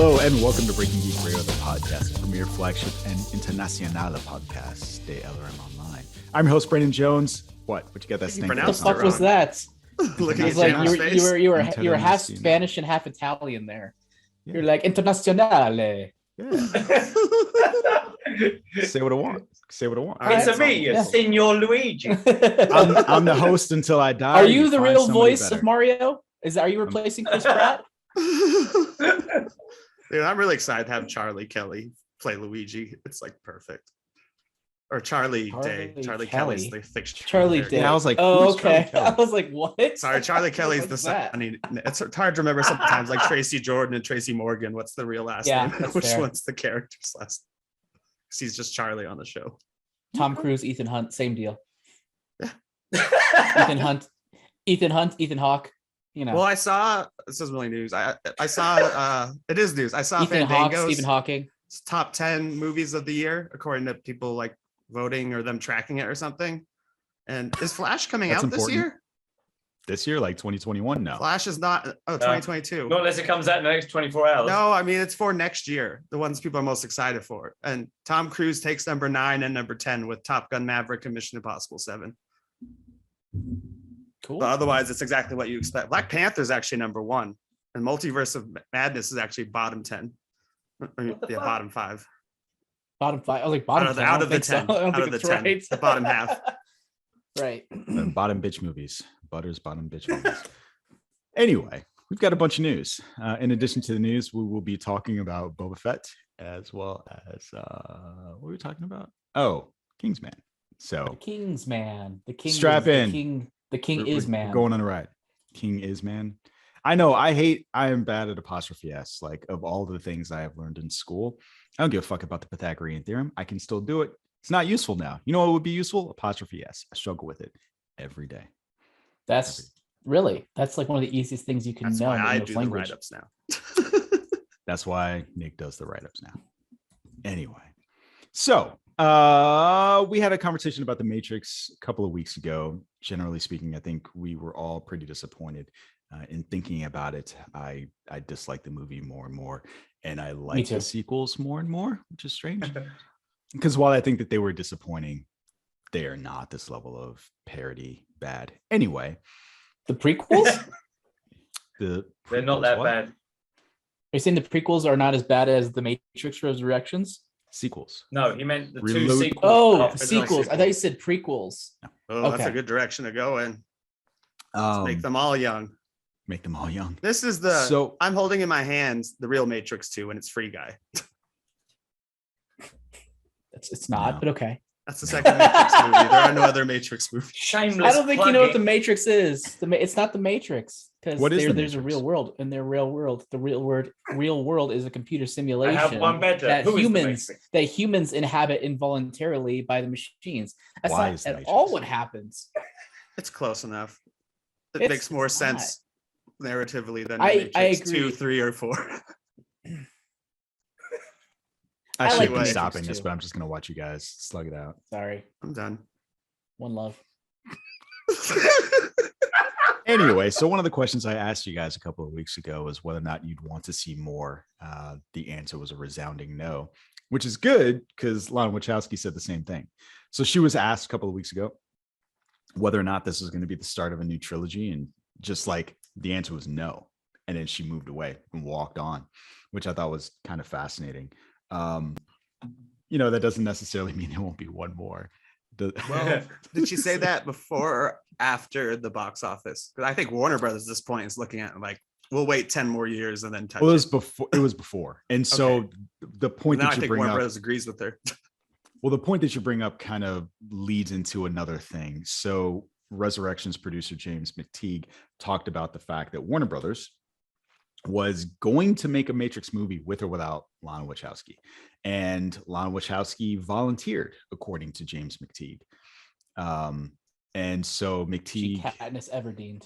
Hello and welcome to Breaking Geek Radio, the podcast, the premier flagship and international podcast de LRM Online. I'm your host, Brandon Jones. What you got that stink? What the fuck was that? Looking It's at like you were half International. Spanish and half Italian there. Yeah. You're like internazionale. Yeah. Say what I want. Say what I want. All right. It's a me, Yeah. Signor Luigi. I'm the host until I die. Are you the find real somebody voice better. of Mario? Are you replacing Chris Pratt? Dude, I'm really excited to have Charlie Kelly play Luigi. It's like perfect. Or Charlie Day. Charlie Kelly's the fixture. Charlie there. Day. Yeah, I was like, oh, who's Charlie okay. Kelly? I was like, what? Sorry, Charlie Kelly's What the was son. that? I mean, it's hard to remember sometimes, like Tracy Jordan and Tracy Morgan. What's the real last Yeah, name? that's Which fair. one's the character's last name? 'Cause he's just Charlie on the show. Tom Cruise, Ethan Hunt, same deal. Yeah. Ethan Hunt, Ethan Hawke. You know, Well, I saw, this is really news. I saw, it is news. I saw Ethan Hawke, Fandango's Stephen Hawking. top 10 movies of the year, according to people like voting or them tracking it or something. And is Flash coming That's out this important. year? This year, like 2021? No. Flash is not, 2022. Not unless it comes out in the next 24 hours. No, I mean, it's for next year, the ones people are most excited for. And Tom Cruise takes number 9 and number 10 with Top Gun Maverick and Mission Impossible 7. Cool. But otherwise, it's exactly what you expect. Black Panther is actually number 1, and Multiverse of Madness is actually bottom 10. What the fuck? Bottom 5. Bottom 5. I was like, bottom 10. Out of the I 10. don't Out think of the it's 10. right. The bottom half. Right. The bottom bitch movies. Butter's bottom bitch movies. Anyway, we've got a bunch of news. In addition to the news, we will be talking about Boba Fett as well as what were we talking about? Oh, Kingsman. So The King's man. The king. Strap is, in. The king we're is man. going on a ride. King is man. I know. I am bad at apostrophe s. Like, of all the things I have learned in school, I don't give a fuck about the Pythagorean theorem. I can still do it. It's not useful now. You know what would be useful? Apostrophe s. I struggle with it every day. That's like one of the easiest things you can That's know why in I English do the language. write-ups now. That's why Nick does the write-ups now. Anyway, so we had a conversation about The Matrix a couple of weeks ago. Generally speaking, I think we were all pretty disappointed in thinking about it. I dislike the movie more and more, and I like too. the sequels more and more, which is strange. Because while I think that they were disappointing, they are not this level of parody bad. Anyway, The prequels? the They're not prequels, that what? bad. Are you saying the prequels are not as bad as The Matrix Resurrections? Sequels. No, he meant the Reload- two sequels. Oh, after the sequels. I thought you said prequels. Oh, that's a Okay. good direction to go in. Let's make Make them all young. them all young. This is the So I'm holding in my hands the real Matrix 2 and it's Free Guy. It's not, No. but okay. That's the second Matrix movie. There are no other Matrix movies. Shameless. I don't think you know what the plugging. Matrix is. It's not the Matrix because What is the there's a Matrix? real world. In their real world, the real world is a computer simulation. I have one better. that Who is the humans Matrix? that humans inhabit involuntarily by the machines. That's Why not is the at Matrix? all what happens. It's close enough. It It's makes more not. sense narratively than I Matrix agree. 2, 3, or 4. I I should like be Matrix stopping this, too. but I'm just gonna watch you guys slug it out. Sorry, I'm done. one love. Anyway, so one of the questions I asked you guys a couple of weeks ago was whether or not you'd want to see more. The answer was a resounding no, which is good because Lana Wachowski said the same thing. So she was asked a couple of weeks ago whether or not this was going to be the start of a new trilogy, and just like the answer was no, and then she moved away and walked on, which I thought was kind of fascinating. That doesn't necessarily mean there won't be one more. Well, did she say that before or after the box office? Because I think Warner Brothers at this point is looking at like, we'll wait 10 more years and then touch Well, it it. was before. It was before, and so Okay. the point Now I that you think bring Warner up, Brothers agrees with her. well, the point that you bring up kind of leads into another thing. So, Resurrections producer James McTeague talked about the fact that Warner Brothers was going to make a Matrix movie with or without Lana Wachowski, and Lana Wachowski volunteered, according to James McTeague. And so She McTeague, Katniss Everdeen.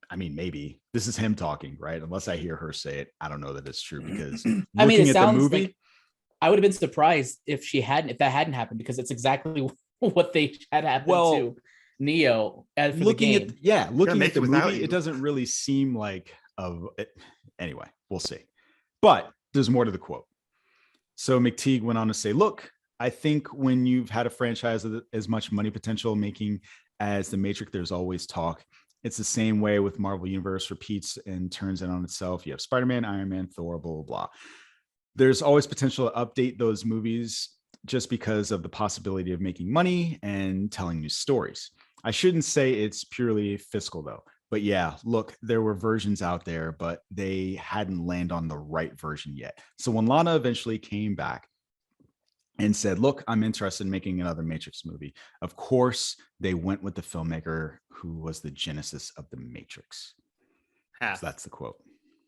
I mean, maybe this is him talking, right? Unless I hear her say it, I don't know that it's true because I mean, looking it at the sounds movie, like I would have been surprised if that hadn't happened because it's exactly what they had happened Well, to Neo for the looking game. looking make at the it without movie, you. it doesn't really seem like anyway, we'll see. But there's more to the quote. So McTeague went on to say, look, I think when you've had a franchise with as much money potential making as The Matrix, there's always talk. It's the same way with Marvel Universe repeats and turns it on itself. You have Spider-Man, Iron Man, Thor, blah, blah, blah. There's always potential to update those movies just because of the possibility of making money and telling new stories. I shouldn't say it's purely fiscal though, but yeah, look, there were versions out there, but they hadn't landed on the right version yet. So when Lana eventually came back and said, look, I'm interested in making another Matrix movie, of course, they went with the filmmaker who was the genesis of the Matrix. Half. So that's the quote.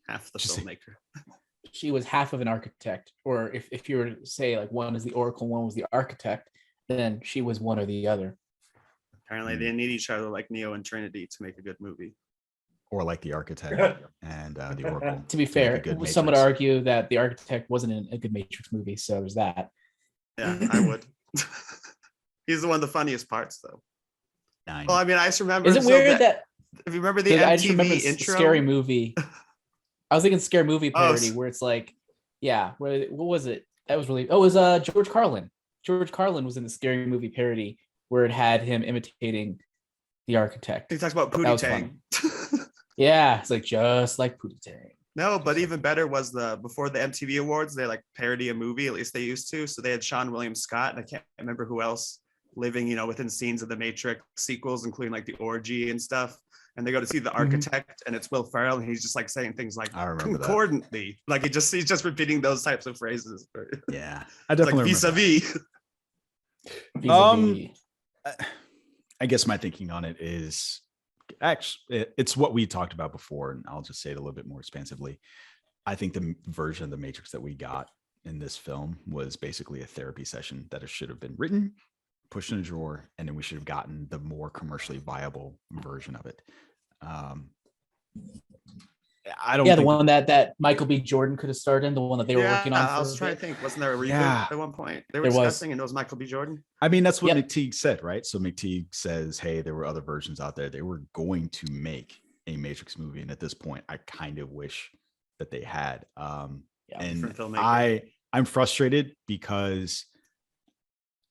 Half the Just say- filmmaker. She was half of an architect, or if you were to say like one is the oracle, one was the architect, then she was one or the other. Apparently, they need each other like Neo and Trinity to make a good movie. Or like the architect and the Oracle. To be make a fair, good some would Matrix. argue that the architect wasn't in a good Matrix movie, so there's that. Yeah, I would. He's the one of the funniest parts, though. 9. Well, I mean, I just remember. Is it weird that if you remember the I just remember MTV intro? Scary Movie? I was thinking Scary Movie Oh, parody where it's like, yeah, what was it? That was really. Oh, it was George Carlin. George Carlin was in the Scary Movie parody where it had him imitating the architect. He talks about That Pootie was Tang. Yeah, it's like just like Pootie Tang. No, but even better was before the MTV Awards, they like parody a movie, at least they used to. So they had Sean William Scott, and I can't remember who else living, within scenes of the Matrix sequels, including like the orgy and stuff. And they go to see the architect, and it's Will Ferrell, and he's just like saying things like I remember that. concordantly, like he's just repeating those types of phrases. Yeah, I definitely like remember vis-a-vis. Vis-a-vis. I guess my thinking on it is actually it's what we talked about before, and I'll just say it a little bit more expansively. I think the version of the Matrix that we got in this film was basically a therapy session that it should have been written, pushed in a drawer, and then we should have gotten the more commercially viable version of it. I don't. Yeah, the think one that Michael B. Jordan could have starred in, the one that they were working on. I was for a trying to bit. think, wasn't there a reboot Yeah. at one point? They were There was. discussing, and it was Michael B. Jordan. I mean, that's what Yep. McTeague said, right? So McTeague says, hey, there were other versions out there. They were going to make a Matrix movie. And at this point, I kind of wish that they had. Yeah. And Different filmmaker. I'm frustrated because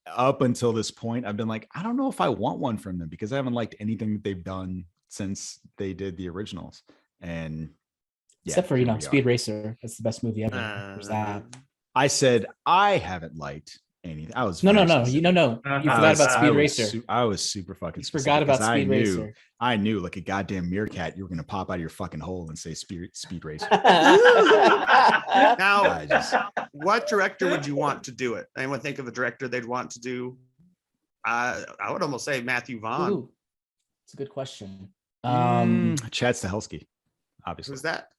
up until this point, I've been like, I don't know if I want one from them because I haven't liked anything that they've done since they did the originals. And yeah, Except for, here we are. Speed Racer. That's the best movie ever. There's that. I said I haven't liked anything. I was No. very You specific. You I forgot was- about I Speed was Racer. I was super fucking. You specific forgot about 'cause Speed Racer. I knew like a goddamn meerkat, you were gonna pop out of your fucking hole and say Speed Racer. Now, I just- what director would you want to do it? Anyone think of a director they'd want to do? I would almost say Matthew Vaughn. Ooh, it's a good question. Chad Stahelski, obviously. Who's that?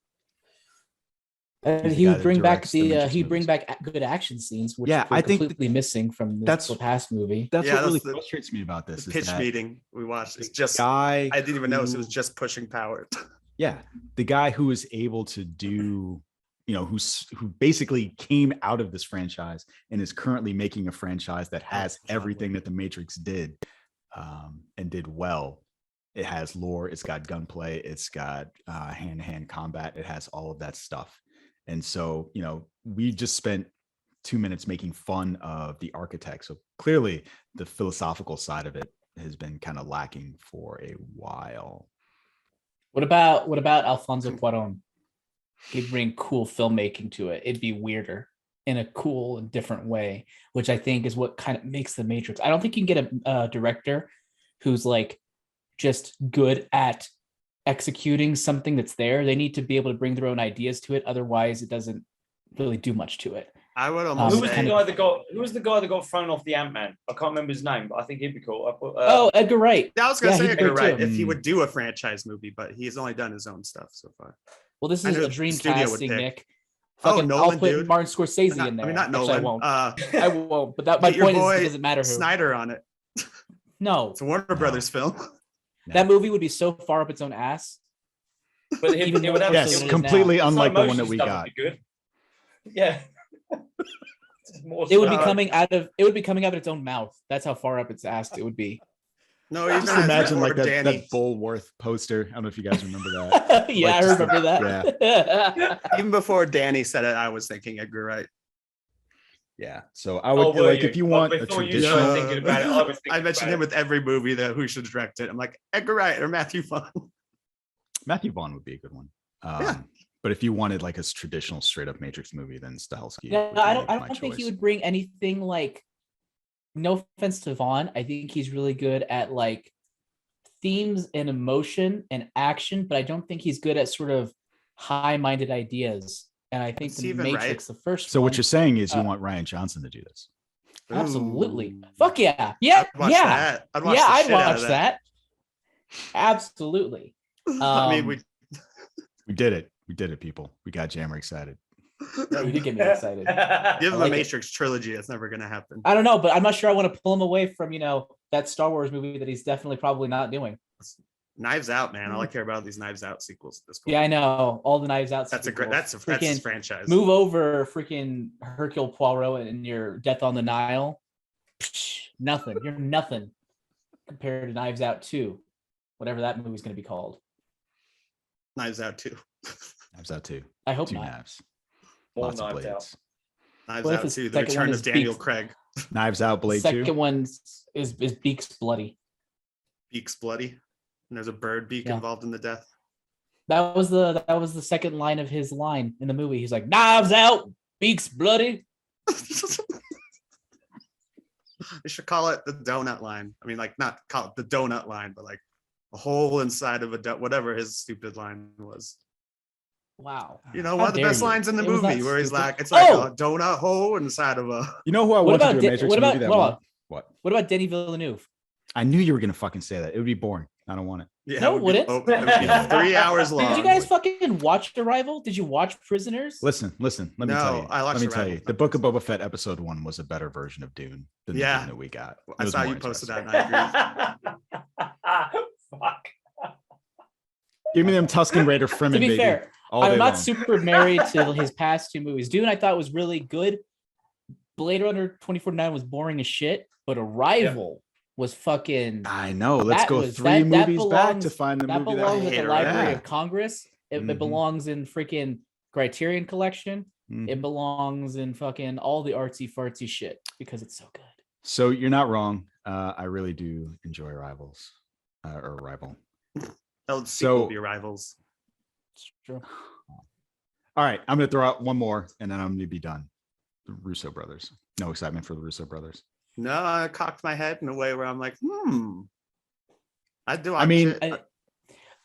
And He's the he guy would that bring back directs the Matrix he'd bring movies. back good action scenes, which Yeah, were I think completely missing from that's- the past movie. That's Yeah, what really that's the- frustrates me about this. The is pitch that meeting we watched. It's just guy. I didn't even notice it was who- just pushing power. Yeah, the guy who is able to do, who basically came out of this franchise and is currently making a franchise that has John everything Wick. that the Matrix did, and did well. It has lore, it's got gunplay, it's got hand-to-hand combat, it has all of that stuff. And so, we just spent 2 minutes making fun of the architect. So clearly, the philosophical side of it has been kind of lacking for a while. What about Alfonso Cuarón? He'd bring cool filmmaking to it. It'd be weirder in a cool and different way, which I think is what kind of makes the Matrix. I don't think you can get a director who's like just good at executing something that's there. They need to be able to bring their own ideas to it. Otherwise, it doesn't really do much to it. I would Who almost was the say guy that got? Who was the guy that got thrown off the Ant-Man? I can't remember his name, but I think he'd be cool. I put, Oh, Edgar Wright. I was gonna Yeah, say he'd Edgar be Wright too. if he would do a franchise movie, but he's only done his own stuff so far. Well, this I is know a the dream studio would casting, pick. Nick. Oh, Fucking, Nolan, I'll put dude. Martin Scorsese in there. I mean, not Actually, Nolan. I won't. Uh, I won't. But my get your point is, boy it doesn't matter who. Snyder on it. No, It's a Warner No. Brothers film. that movie would be so far up its own ass. but even it would have more Yes, so than it is completely now. unlike the Slow one that motion we stuff got. would be good. Yeah. More It would be slow. coming out of its own mouth. That's how far up its ass it would be. No, he's Just not. imagine like that Danny. Bullworth poster. I don't know if you guys remember that. Yeah, Like, I just remember that. Yeah. Even before Danny said it, I was thinking Edgar Wright. Yeah. So I would were like you? if you Well, want a before you traditional. started thinking about it, I was thinking I mentioned about him with every movie that who should direct it. I'm like Edgar Wright or Matthew Vaughn. Matthew Vaughn would be a good one. Yeah. But if you wanted like a traditional straight up Matrix movie, then Stahelski. Yeah, would be I my don't think choice. he would bring anything like. No offense to Vaughn, I think he's really good at like themes and emotion and action, but I don't think he's good at sort of high-minded ideas. And I think the Steven Matrix, the first So one, what you're saying is you want Ryan Johnson to do this. absolutely, Ooh. fuck yeah, yeah, I'd watch yeah, that. I'd watch yeah, the I'd shit out watch of that. Absolutely. I mean, we We did it. We did it, people. We got Jammer excited. Yeah, you did get me excited. give him like a it. Matrix trilogy. It's never gonna happen. I don't know, but I'm not sure I want to pull him away from that Star Wars movie that he's definitely probably not doing. Knives Out, man. All I care about are these Knives Out sequels at this point. Yeah, I know all the Knives Out. That's a great. sequels. That's his freaking franchise. move over, freaking Hercule Poirot and your Death on the Nile. Psh, nothing. You're nothing compared to Knives Out 2, whatever that movie's going to be called. Knives Out 2. Knives Out 2. I hope 2 not. knives. More Lots of Knives blades. Knives What if Out his 2. The second Return one of is Daniel Beaks? Craig. Knives Out The Blade second 2. one is Beaks Bloody. Beaks bloody. And there's a bird beak Yeah. involved in the death. That was the second line of his line in the movie. He's like, "Knives out, Beaks Bloody." They should call it the donut line. I mean, like not call it the donut line, but like a hole inside of a whatever his stupid line was. Wow. You know, How one of the dare best you. lines in the It was movie not where he's stupid. like, it's like Oh! a donut hole inside of a. You know who I What want to about do a Da- Matrix what about- movie that hold won't? on. What? What about Denis Villeneuve? I knew you were gonna fucking say that. It would be boring. I don't want it. Yeah, No, it would wouldn't. be 3 hours long. Did you guys fucking watch Arrival? Did you watch Prisoners? Listen. Let me No, tell you. I watched Let me tell Arrival. you. The Book of Boba Fett episode 1 was a better version of Dune than the Yeah. Dune that we got. It I was saw more you posted interesting. that and I agree. Fuck. Give me them Tusken Raider Fremen, To be baby. fair, all I'm day not long. super married to his past 2 movies. Dune, I thought was really good. Blade Runner 2049 was boring as shit, but Arrival was fucking. I know. Let's That go was- 3 that movies back belongs- to find the That movie belongs that at hate the Arrival. Library Yeah. of Congress. It Mhm. belongs in freaking Criterion Collection. Mhm. It belongs in fucking all the artsy fartsy shit because it's so good. So you're not wrong. I really do enjoy Rivals or Rival. The sequel So- will be Rivals. It's true. All right, I'm gonna throw out one more, and then I'm gonna be done. The Russo Brothers. No excitement for the Russo Brothers. No, I cocked my head in a way where I'm like, I do. I mean,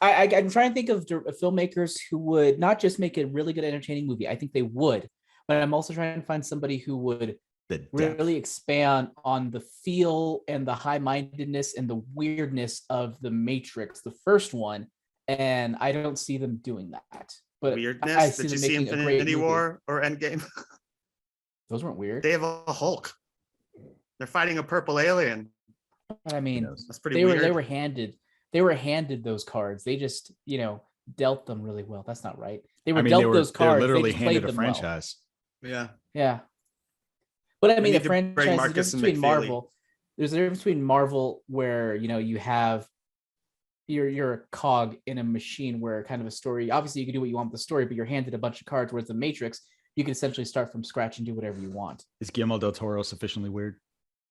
I'm trying to think of filmmakers who would not just make a really good, entertaining movie. I think they would, but I'm also trying to find somebody who would The depth. really expand on the feel and the high-mindedness and the weirdness of the Matrix, the first one, and I don't see them doing that. But weirdness. I see Did you them see making a great Infinity movie. War or Endgame? Those weren't weird. They have a Hulk. They're fighting a purple alien. But I mean, knows? That's pretty they weird. were handed those cards. They just dealt them really well. That's not right. They were I mean, dealt they were those cards. they're literally they just played handed a them well. franchise. Yeah. Yeah. But I We mean, need the to bring franchise, Marcus there's a and difference between McFeely. Marvel. There's a difference between Marvel where, you have you're a cog in a machine where kind of a story, obviously you can do what you want with the story, but you're handed a bunch of cards, whereas the Matrix, you can essentially start from scratch and do whatever you want. Is Guillermo del Toro sufficiently weird?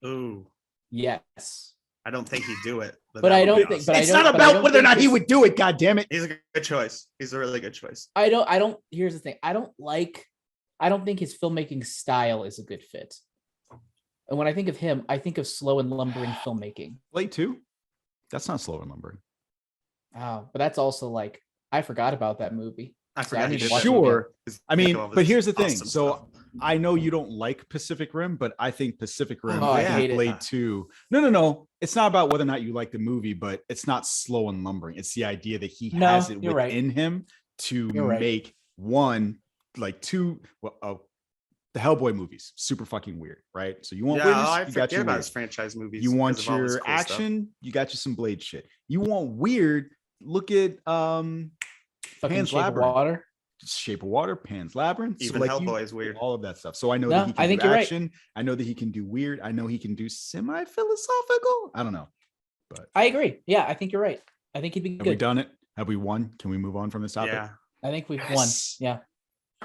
Ooh. Yes. I don't think he'd do it. But that I would don't be think- awesome. but I It's don't- not but I about don't whether or think not he it's- would do it. God damn it! He's a good choice. He's a really good choice. I don't here's the thing. I don't think his filmmaking style is a good fit. And when I think of him, I think of slow and lumbering filmmaking. Blade 2? That's not slow and lumbering. Oh, but that's also like I forgot about that movie. I I forgot he need to did watch that. it Sure. His I mean, makeup of but his here's the thing. awesome So stuff. I know you don't like Pacific Rim, but I think Pacific Rim Oh, I and hate it. Blade 2. No. It's not about whether or not you like the movie, but it's not slow and lumbering. It's the idea that he No, has it you're right. within him to You're right. make one, like two, the Hellboy movies, super fucking weird, right? So you want Yeah, weirdness, I you got forget your about weird. his franchise movies. You want because of all his your cool stuff. action, you got you some Blade shit. You want weird, look at Fucking Pan's Shape of Labyrinth. Water. Shape of Water, Pan's Labyrinth. Even Hellboy is weird. All of that stuff. So I know No, that he can I think do you're right. action. I know that he can do weird. I know he can do semi-philosophical. I don't know. But I agree. Yeah, I think you're right. I think he'd be have we good. done it? Have we won? Can we move on from this topic? Yeah. I think we've Yes. won. Yeah.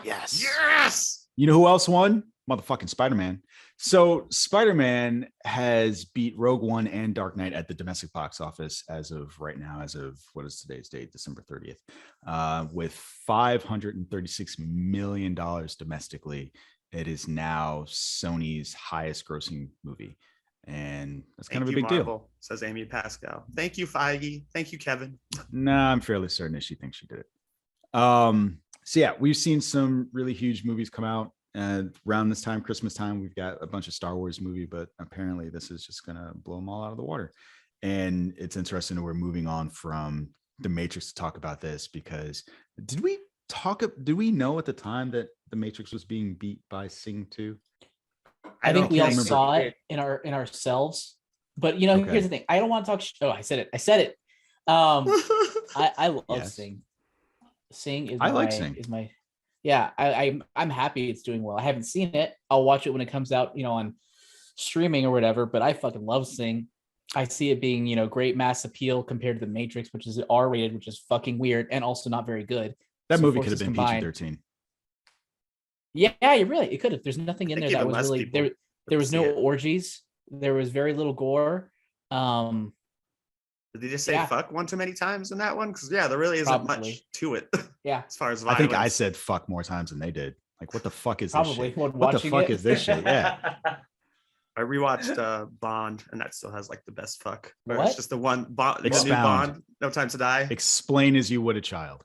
Yes. Yes. You know who else won? Motherfucking Spider-Man. So Spider-Man has beat Rogue One and Dark Knight at the domestic box office as of right now, as of what is today's date, December 30th, with $536 million domestically. It is now Sony's highest grossing movie. And that's kind of a big deal. Says Amy Pascal. Thank you, Feige. Thank you, Kevin. Nah, I'm fairly certain that she thinks she did it. So yeah, we've seen some really huge movies come out. Around this time, Christmas time, we've got a bunch of Star Wars movie, but apparently this is just gonna blow them all out of the water. And it's interesting that we're moving on from The Matrix to talk about this, because did we know at the time that The Matrix was being beat by Sing 2? I think we all remember. saw it in ourselves. But you know, Okay. here's the thing. I don't want to talk. I said it. I love Yes. Sing. Sing is I my, like Sing. is my yeah. I'm happy it's doing well. I haven't seen it. I'll watch it when it comes out, you know, on streaming or whatever. But I fucking love Sing. I see it being, you know, great mass appeal compared to The Matrix, which is R-rated, which is fucking weird and also not very good. That So movie could have forces been combined. PG-13. Yeah, you're right. It could have. There's nothing in I there think that even was less really people there was see no it. orgies. There was very little gore. Did they just say Yeah. fuck one too many times in that one? Because yeah, there really isn't Probably. much to it Yeah, as far as I violence. think I said fuck more times than they did. Like, what the fuck is probably. this shit? When What the watching fuck it. is this shit? Yeah. I rewatched Bond, and that still has like the best fuck. Or What? It's just the one Bond, the new Expound. Bond, No Time to Die. Explain as you would a child.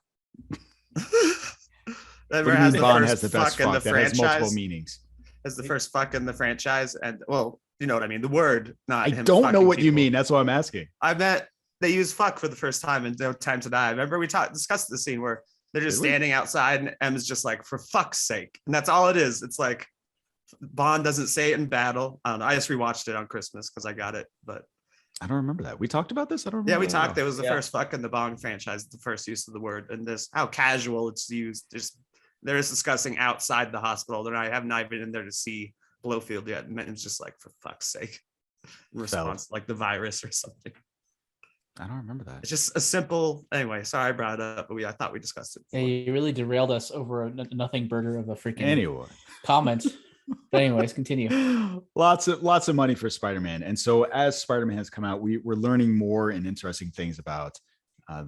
That What do you has mean the Bond first has the best fuck in the fuck? That has multiple franchise. meanings. Has the first fuck in the franchise, and well, you know what I mean. The word, not I him. don't know fucking what you people. mean. That's what I'm asking. I meant they use fuck for the first time in No Time to Die. Remember we discussed the scene where they're just Did we? standing outside and M is just like, for fuck's sake. And that's all it is. It's like Bond doesn't say it in battle. I don't know. I just rewatched it on Christmas because I got it. But I don't remember that. We talked about this. I don't remember. yeah, we that at talked. all. It was the Yeah. first fuck in the Bond franchise, the first use of the word, and this how casual it's used. They're just discussing outside the hospital. They're not have not even in there to see Blowfield yet. And it's just like, for fuck's sake. In response, like the virus or something. I don't remember that. It's just a simple. Anyway, sorry I brought it up, but I thought we discussed it. Yeah, Before. you really derailed us over a nothing burger of a freaking Anyway. comment. But anyways, continue. lots of money for Spider-Man. And so as Spider-Man has come out, we're learning more and interesting things about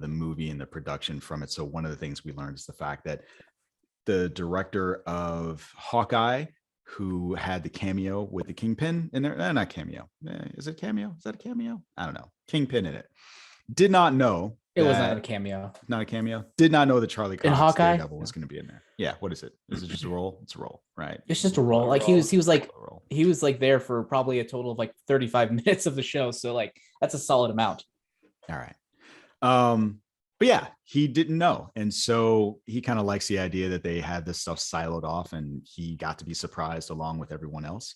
the movie and the production from it. So one of the things we learned is the fact that the director of Hawkeye, who had the cameo with the Kingpin in there, not cameo. Is it cameo? Is that a cameo? I don't know. Kingpin in it. Did not know. It was that- not a cameo. Not a cameo. Did not know that Charlie Cox Hawkeye? Daredevil was going to be in there. Yeah. What is it? Is it just a role? It's a role, right? It's just a role. Like he was like there for probably a total of like 35 minutes of the show. So like that's a solid amount. All right. But yeah, he didn't know. And so he kind of likes the idea that they had this stuff siloed off and he got to be surprised along with everyone else,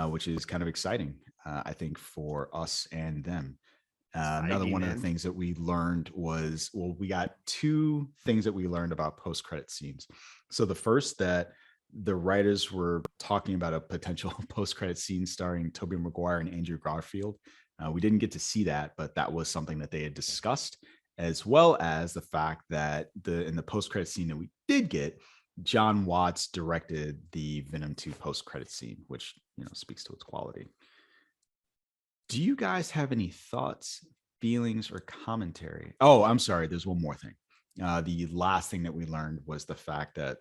which is kind of exciting, I think, for us and them. Another one of the things that we learned was, well, we got two things that we learned about post-credit scenes. So the first, that the writers were talking about a potential post-credit scene starring Tobey Maguire and Andrew Garfield. We didn't get to see that, but that was something that they had discussed, as well as the fact that in the post-credit scene that we did get, John Watts directed the Venom 2 post-credit scene, which, you know, speaks to its quality. Do you guys have any thoughts, feelings, or commentary? Oh, I'm sorry. There's one more thing. The last thing that we learned was the fact that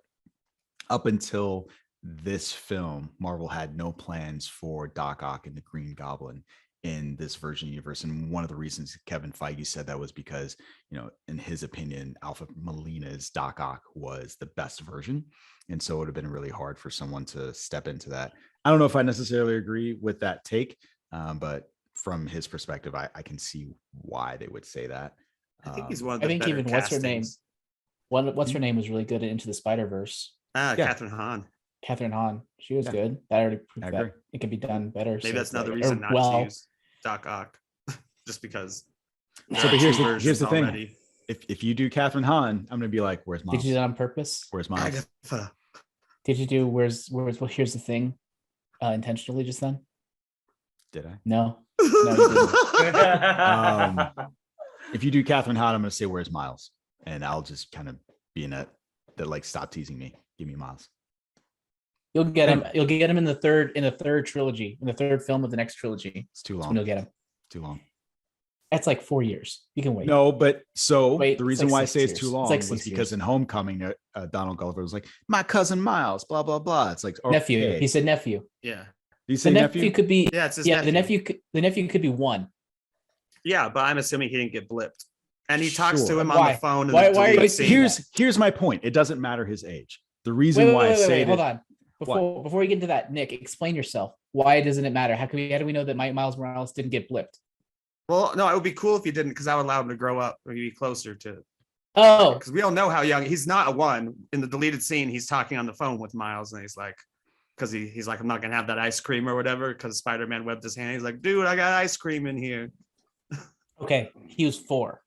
up until this film, Marvel had no plans for Doc Ock and the Green Goblin in this version universe. And one of the reasons Kevin Feige said that was because, you know, in his opinion, Alfred Molina's Doc Ock was the best version. And so it would have been really hard for someone to step into that. I don't know if I necessarily agree with that take, but from his perspective, I can see why they would say that. I think he's one of the I think better even what's her name? castings. What's her name was really good at Into the Spider-Verse. Yeah. Catherine Hahn. She was good. That already proved I that agree. it can be done better. Maybe so that's it's another like- reason or- not well, to use Doc Ock, just because. So, but here's the versions thing. already. If you do Catherine Hahn, I'm gonna be like, where's mom? Did you do that on purpose? Where's mom? Agatha. Did you do where's well, here's the thing intentionally just then? Did I? No. No, you didn't. If you do Catherine Hahn, I'm going to say where's Miles, and I'll just kind of be in that like stop teasing me. Give me Miles. You'll get him. You'll get him in the third trilogy, in the third film of the next trilogy. It's too That's long. when you'll get him. Too long. That's like 4 years. You can wait. No, but so Wait, the it's reason like why I 6 say it's years. too It's long like was 6 because years. in Homecoming, Donald Glover was like, "My cousin Miles," blah blah blah. It's like Nephew. okay. He said nephew. Yeah. Did you say The nephew? nephew could be. Yeah, it's his Yeah, nephew. the nephew could be one. Yeah, but I'm assuming he didn't get blipped. And he talks to Sure. him on Why? the phone. in Why- the why are you deleted saying scene. Here's my point. It doesn't matter his age. The reason why I say Hold that. on. Before we get into that, Nick, explain yourself. Why doesn't it matter? How do we know that Miles Morales didn't get blipped? Well, no, it would be cool if he didn't, because I would allow him to grow up or be closer to. Oh, Because we don't know how young he's. Not a one in the deleted scene. He's talking on the phone with Miles, and he's like, because he's like, I'm not gonna have that ice cream or whatever. Because Spider-Man webbed his hand. He's like, dude, I got ice cream in here. okay. He was 4,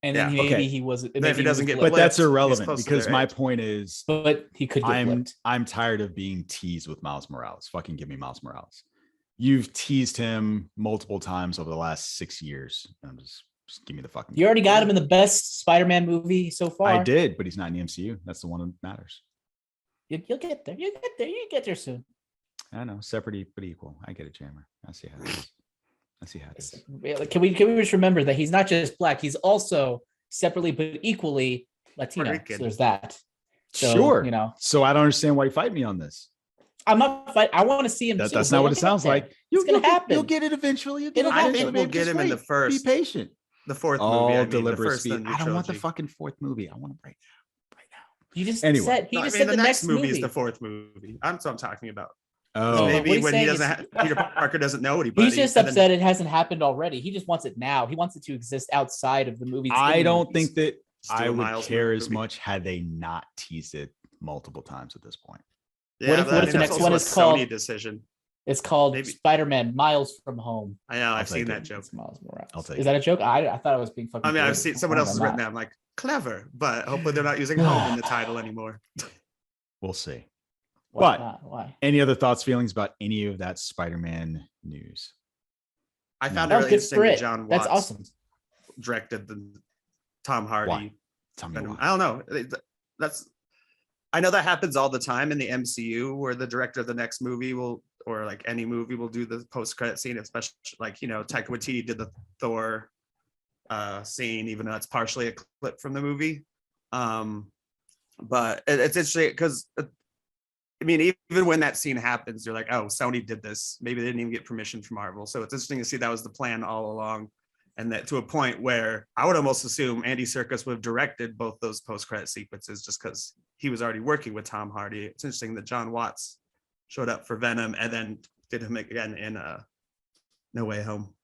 and then Yeah, maybe okay. he was. Then if maybe he doesn't was get blipped. But that's He's irrelevant close to because their my age. point is But he could get blipped. I'm tired of being teased with Miles Morales. Fucking give me Miles Morales. You've teased him multiple times over the last 6 years. I'm just give me the fucking. You already got him in the best Spider-Man movie so far. I did, but he's not in the MCU. That's the one that matters. You'll get there. You'll get there soon. I know, separate but equal. I get it, Jammer. I see how it is. Really, can we just remember that he's not just black, he's also separately but equally Latino. Puerto So Rican. there's that. So, Sure. you know, So I don't understand why you fight me on this. I'm not fighting. I want to see him. too, That's but not what we'll it get sounds there. like. It's gonna happen. You'll get it eventually. You'll get It'll it happen. eventually. I think we'll man. get Just him in the wait. first. Be patient. The fourth Oh, movie. I mean, deliberate the first speed. in the I don't want the trilogy. fucking fourth movie. I want him right now. Right now. You just Anyway. said No, I just mean, said the next movie is the fourth movie. That's what I'm talking about. Oh, what Maybe he's when he saying doesn't, is- Peter Parker doesn't know anybody. He's just and then- upset it hasn't happened already. He just wants it now. He wants it to exist outside of the movies. I in the don't movies. think that Just do I a would Miles care as movie. much had they not teased it multiple times at this point. Yeah, What if- but what I if mean, the that's next also one a is called- Sony decision. It's called Maybe- Spider-Man Miles from Home. I know. I've I'll seen take that it. joke. It's Miles Morales. I'll take Is that a joke? I thought I was being fucking. I mean, I've creative. seen someone else has I'm written not. that. I'm like, clever, but hopefully they're not using home in the title anymore. We'll see. Why But- not? Why? Any other thoughts, feelings about any of that Spider-Man news? I found No. it Oh, really good interesting for that it. John That's Watts awesome. directed the Tom Hardy. Why? Tell me Venom. why. I don't know. That's I know that happens all the time in the MCU where the director of the next movie will, or like any movie will do the post-credit scene, especially like, you know, Taika Waititi did the Thor scene, even though it's partially a clip from the movie. But it's interesting because I mean, even when that scene happens, you're like, oh, Sony did this. Maybe they didn't even get permission from Marvel. So it's interesting to see that was the plan all along. And that to a point where I would almost assume Andy Serkis would have directed both those post-credit sequences just because he was already working with Tom Hardy. It's interesting that John Watts showed up for Venom and then did him again in No Way Home.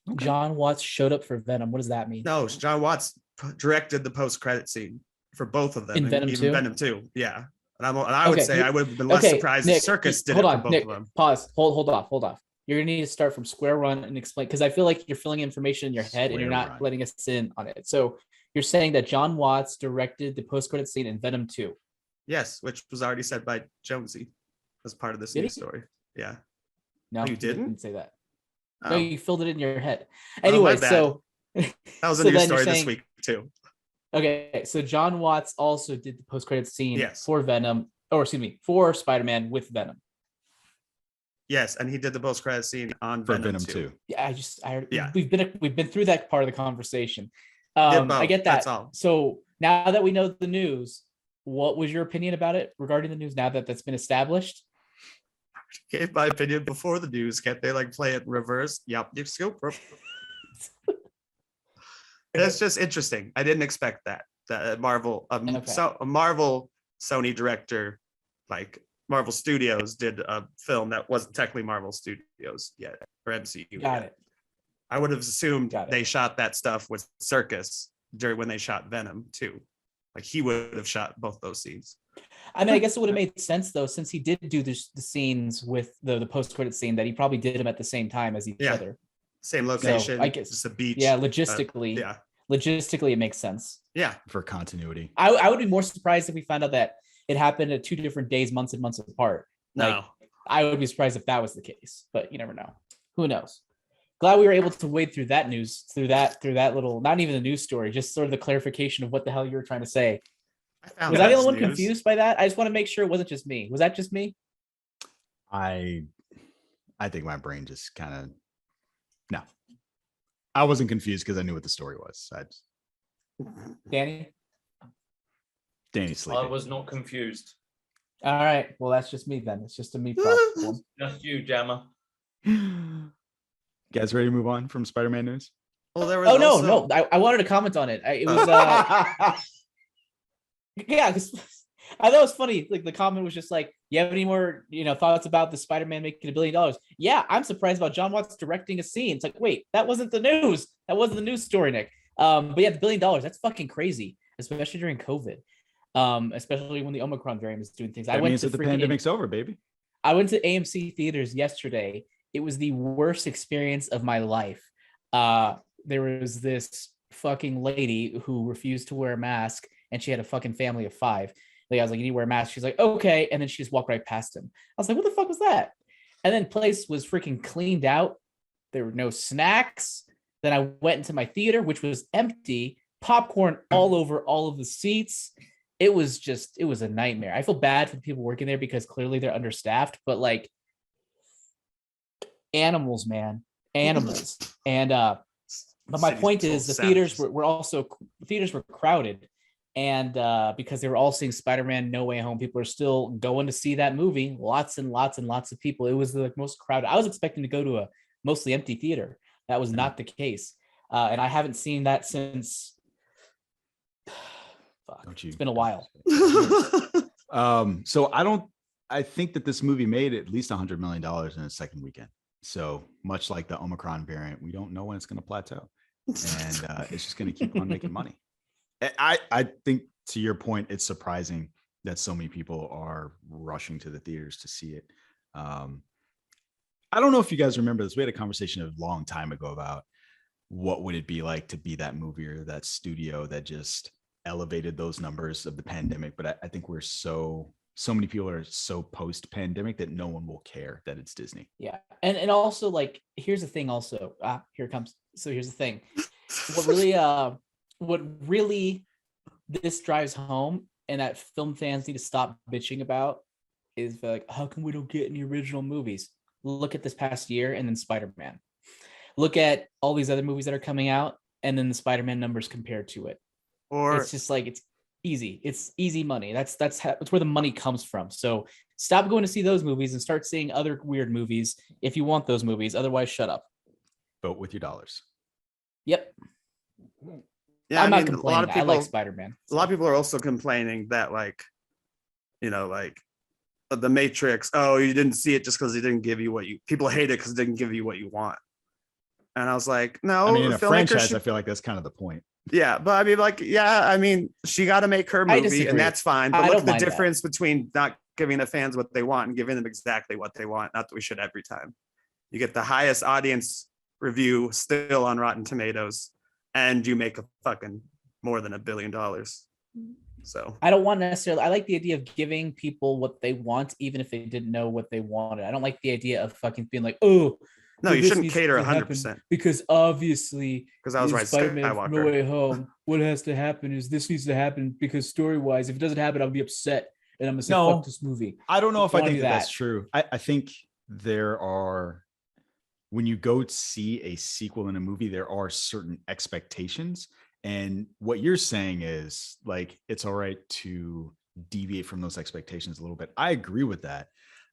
Okay. John Watts showed up for Venom. What does that mean? No, John Watts directed the post-credit scene for both of them. In and Venom even 2? Venom 2. Yeah. And I would Okay, say you- I would have been less okay, surprised Nick, if Serkis did hold it on, for both Nick, of them. Pause. Hold off. You're gonna need to start from square one and explain because I feel like you're filling information in your head and you're Square not run. letting us in on it. So you're saying that John Watts directed the post-credit scene in Venom 2. Yes, which was already said by Jonesy as part of this Did news he? story. Yeah. No, you he didn't? say that. Oh, No, you filled it in your head. Oh, my Anyway, bad. so that was a so news then you're story this saying- week too. okay, so John Watts also did the post-credit scene Yes. for Venom, or excuse me, for Spider-Man with Venom. Yes, and he did the post-credit scene on For Venom, Venom 2. 2. Yeah, Yeah. we've been through that part of the conversation. Did I both, get that. that's all. So now that we know the news, what was your opinion about it regarding the news now that that's been established? Gave my opinion before the news. Can't they like play it in reverse? Yep, you scoop. It's just interesting. I didn't expect that. That Marvel, Okay. so a Marvel Sony director, like Marvel Studios, did a film that wasn't technically Marvel Studios yet or MCU. Got yet. it. I would have assumed Got it. they shot that stuff with Circus during when they shot Venom too. Like he would have shot both those scenes. I mean, I guess it would have made sense though, since he did do the scenes with the post-credit scene, that he probably did them at the same time as each Yeah. other. Same location, I guess- just a beach. Yeah, logistically, yeah, logistically, it makes sense. yeah. For continuity. I would be more surprised if we found out that it happened at 2 different days, months and months apart. No, Like, I would be surprised if that was the case, but you never know. Who knows? Glad we were able to wade through that news, through that little, not even a news story, just sort of the clarification of what the hell you were trying to say. Was I the only one confused by that? I just want to make sure it wasn't just me. Was that just me? I think my brain just kind of no. I wasn't confused because I knew what the story was. Danny's sleeping. I was not confused. All right. Well, that's just me then. It's just a me problem. Just you, Jammer. Guys, ready to move on from Spider-Man news? Well, there was no. I wanted to comment on it. It was yeah, because I thought it was funny. Like the comment was just like, "You have any more, thoughts about the Spider-Man making $1 billion?" Yeah, I'm surprised about John Watts directing a scene. It's like, wait, that wasn't the news. That wasn't the news story, Nick. But yeah, the $1 billion. That's fucking crazy, especially during COVID. Especially when the Omicron variant is doing things. That means that the pandemic's over, baby. I went to AMC theaters yesterday. It was the worst experience of my life. There was this fucking lady who refused to wear a mask, and she had a fucking family of 5. Like, I was like, "You need to wear a mask." She's like, "Okay," and then she just walked right past him. I was like, "What the fuck was that?" And then place was freaking cleaned out. There were no snacks. Then I went into my theater, which was empty. Popcorn all over all of the seats. It was a nightmare. I feel bad for the people working there because clearly they're understaffed, but like animals, man, animals. And but my point is the theaters were crowded, and because they were all seeing Spider-Man No Way Home, people are still going to see that movie. Lots and lots and lots of people. It was the most crowded. I was expecting to go to a mostly empty theater. That was not the case, and I haven't seen that since. Fuck. It's been a while. So I think that this movie made at least $100 million in its second weekend. So much like the Omicron variant, we don't know when it's going to plateau, and it's just going to keep on making money. I think, to your point, it's surprising that so many people are rushing to the theaters to see it. I don't know if you guys remember this. We had a conversation a long time ago about what would it be like to be that movie or that studio that just elevated those numbers of the pandemic. But I think we're so many people are so post-pandemic that no one will care that it's Disney. Yeah. And also, like, here's the thing also. Here it comes. So here's the thing. What really this drives home and that film fans need to stop bitching about is like, how come we don't get any original movies? Look at this past year and then Spider-Man. Look at all these other movies that are coming out and then the Spider-Man numbers compared to it. Or it's just like, it's easy. It's easy money. That's where the money comes from. So stop going to see those movies and start seeing other weird movies if you want those movies. Otherwise, shut up. Vote with your dollars. Yep. Yeah, I'm not complaining. A lot of people, I like Spider-Man. A lot of people are also complaining that, like, the Matrix. Oh, you didn't see it just because it didn't give you what you. People hate it because it didn't give you what you want. And I was like, no. I mean, in a franchise, I feel like that's kind of the point. Yeah, but I mean, she got to make her movie, and that's fine. But look at the difference between not giving the fans what they want and giving them exactly what they want. Not that we should every time. You get the highest audience review still on Rotten Tomatoes, and you make a fucking more than $1 billion. So I don't want necessarily. I like the idea of giving people what they want, even if they didn't know what they wanted. I don't like the idea of fucking being like, oh. No, you shouldn't cater 100%. Because obviously, because I was right, Spider-Man No Way Home, what has to happen is this needs to happen because story-wise, if it doesn't happen, I'll be upset and I'm gonna say, fuck this movie. I don't know if I think that's true. I think there are, when you go see a sequel in a movie, there are certain expectations. And what you're saying is, like, it's all right to deviate from those expectations a little bit. I agree with that.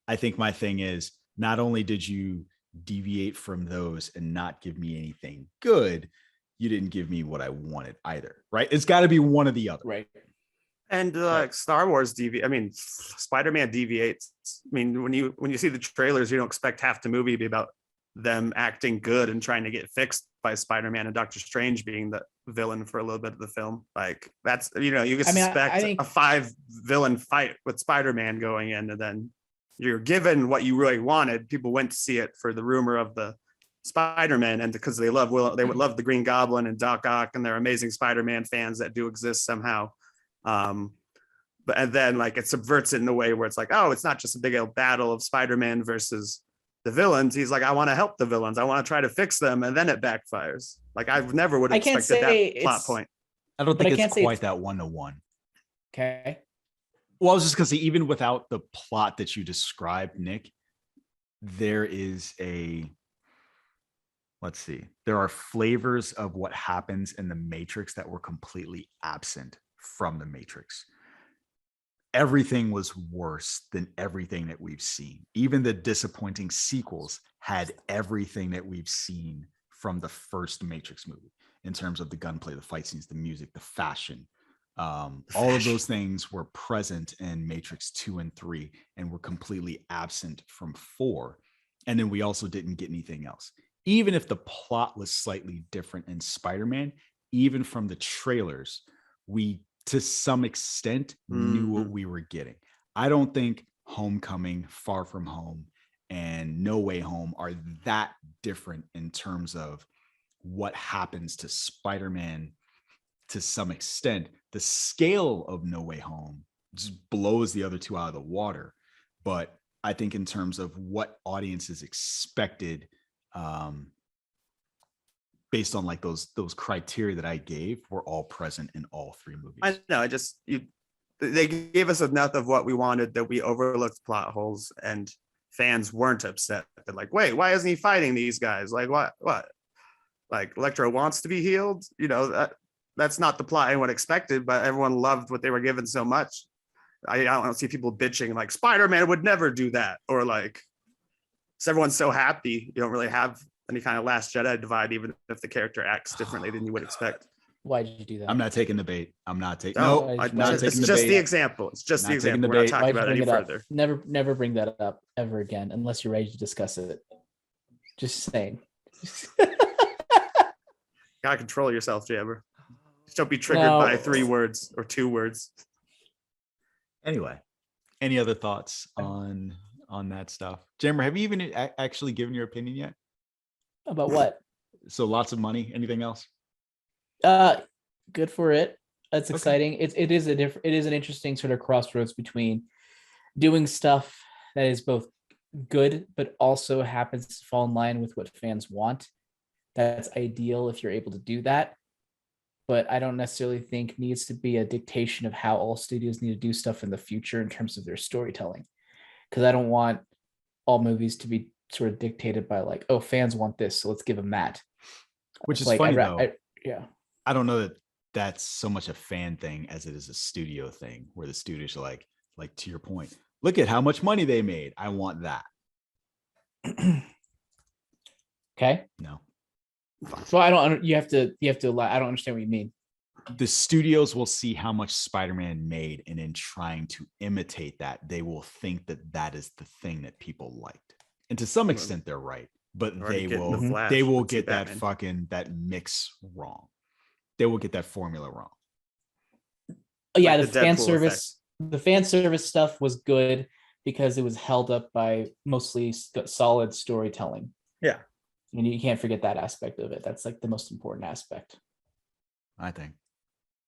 I think my thing is, not only did you deviate from those and not give me anything good, you didn't give me what I wanted either, right? It's got to be one or the other, right? And Star Wars Spider-Man deviates. I mean, when you see the trailers, you don't expect half the movie to be about them acting good and trying to get fixed by Spider-Man and Doctor Strange being the villain for a little bit of the film. Like, that's, you can expect a 5-villain fight with Spider-Man going in, and then you're given what you really wanted. People went to see it for the rumor of the Spider-Man, and because they would love the Green Goblin and Doc Ock, and they're amazing Spider-Man fans that do exist somehow. And then, like, it subverts it in a way where it's like, oh, it's not just a big old battle of Spider-Man versus the villains, he's like, I want to help the villains. I want to try to fix them, and then it backfires. Like I never would have I can't expected say that plot it's- point. I don't But think I can't it's say quite it's- that 1-to-1. Okay. Well, I was just gonna say, even without the plot that you described, Nick, there is let's see, there are flavors of what happens in the Matrix that were completely absent from the Matrix. Everything was worse than everything that we've seen. Even the disappointing sequels had everything that we've seen from the first Matrix movie in terms of the gunplay, the fight scenes, the music, the fashion. All of those things were present in Matrix 2 and 3 and were completely absent from 4. And then we also didn't get anything else. Even if the plot was slightly different in Spider-Man, even from the trailers, we to some extent knew what we were getting. I don't think Homecoming, Far From Home, and No Way Home are that different in terms of what happens to Spider-Man to some extent. The scale of No Way Home just blows the other two out of the water. But I think in terms of what audiences expected, based on like those criteria that I gave, were all present in all 3 movies. I know. They gave us enough of what we wanted that we overlooked plot holes, and fans weren't upset. They're like, wait, why isn't he fighting these guys? Like what? Like Electro wants to be healed? You know, that's not the plot anyone expected, but everyone loved what they were given so much. I don't see people bitching like Spider-Man would never do that, or like, so everyone's so happy. You don't really have any kind of Last Jedi divide, even if the character acts differently than you would expect. Why did you do that? I'm not taking the bait. I'm not taking. No, No, I'm not it's taking the just bait. the example. It's just Not the taking example. the We're not bait. talking Why'd you about bring it any it up? further. Never bring that up ever again, unless you're ready to discuss it. Just saying. Gotta control yourself, Jabber. Just don't be triggered No. by 3 words or 2 words. Anyway, any other thoughts on that stuff? Jammer, have you even actually given your opinion yet? About what? So lots of money. Anything else? Good for it. That's Okay. exciting. It is an interesting sort of crossroads between doing stuff that is both good but also happens to fall in line with what fans want. That's ideal if you're able to do that, but I don't necessarily think needs to be a dictation of how all studios need to do stuff in the future in terms of their storytelling, because I don't want all movies to be sort of dictated by like, oh, fans want this, so let's give them that. Which is Like, funny though. yeah. I don't know that that's so much a fan thing as it is a studio thing, where the studios are like to your point, look at how much money they made. I want that. Okay. No. So I don't. You have to allow. I don't understand what you mean. The studios will see how much Spider-Man made, and in trying to imitate that, they will think that that is the thing that people liked. And to some extent, they're right, but Already they getting the will Flash, they will let's see get that Batman. that mix wrong. They will get that formula wrong. Yeah, Like the the fan Deadpool service. The fan service stuff was good because it was held up by mostly solid storytelling. Yeah. And you can't forget that aspect of it. That's like the most important aspect. I think.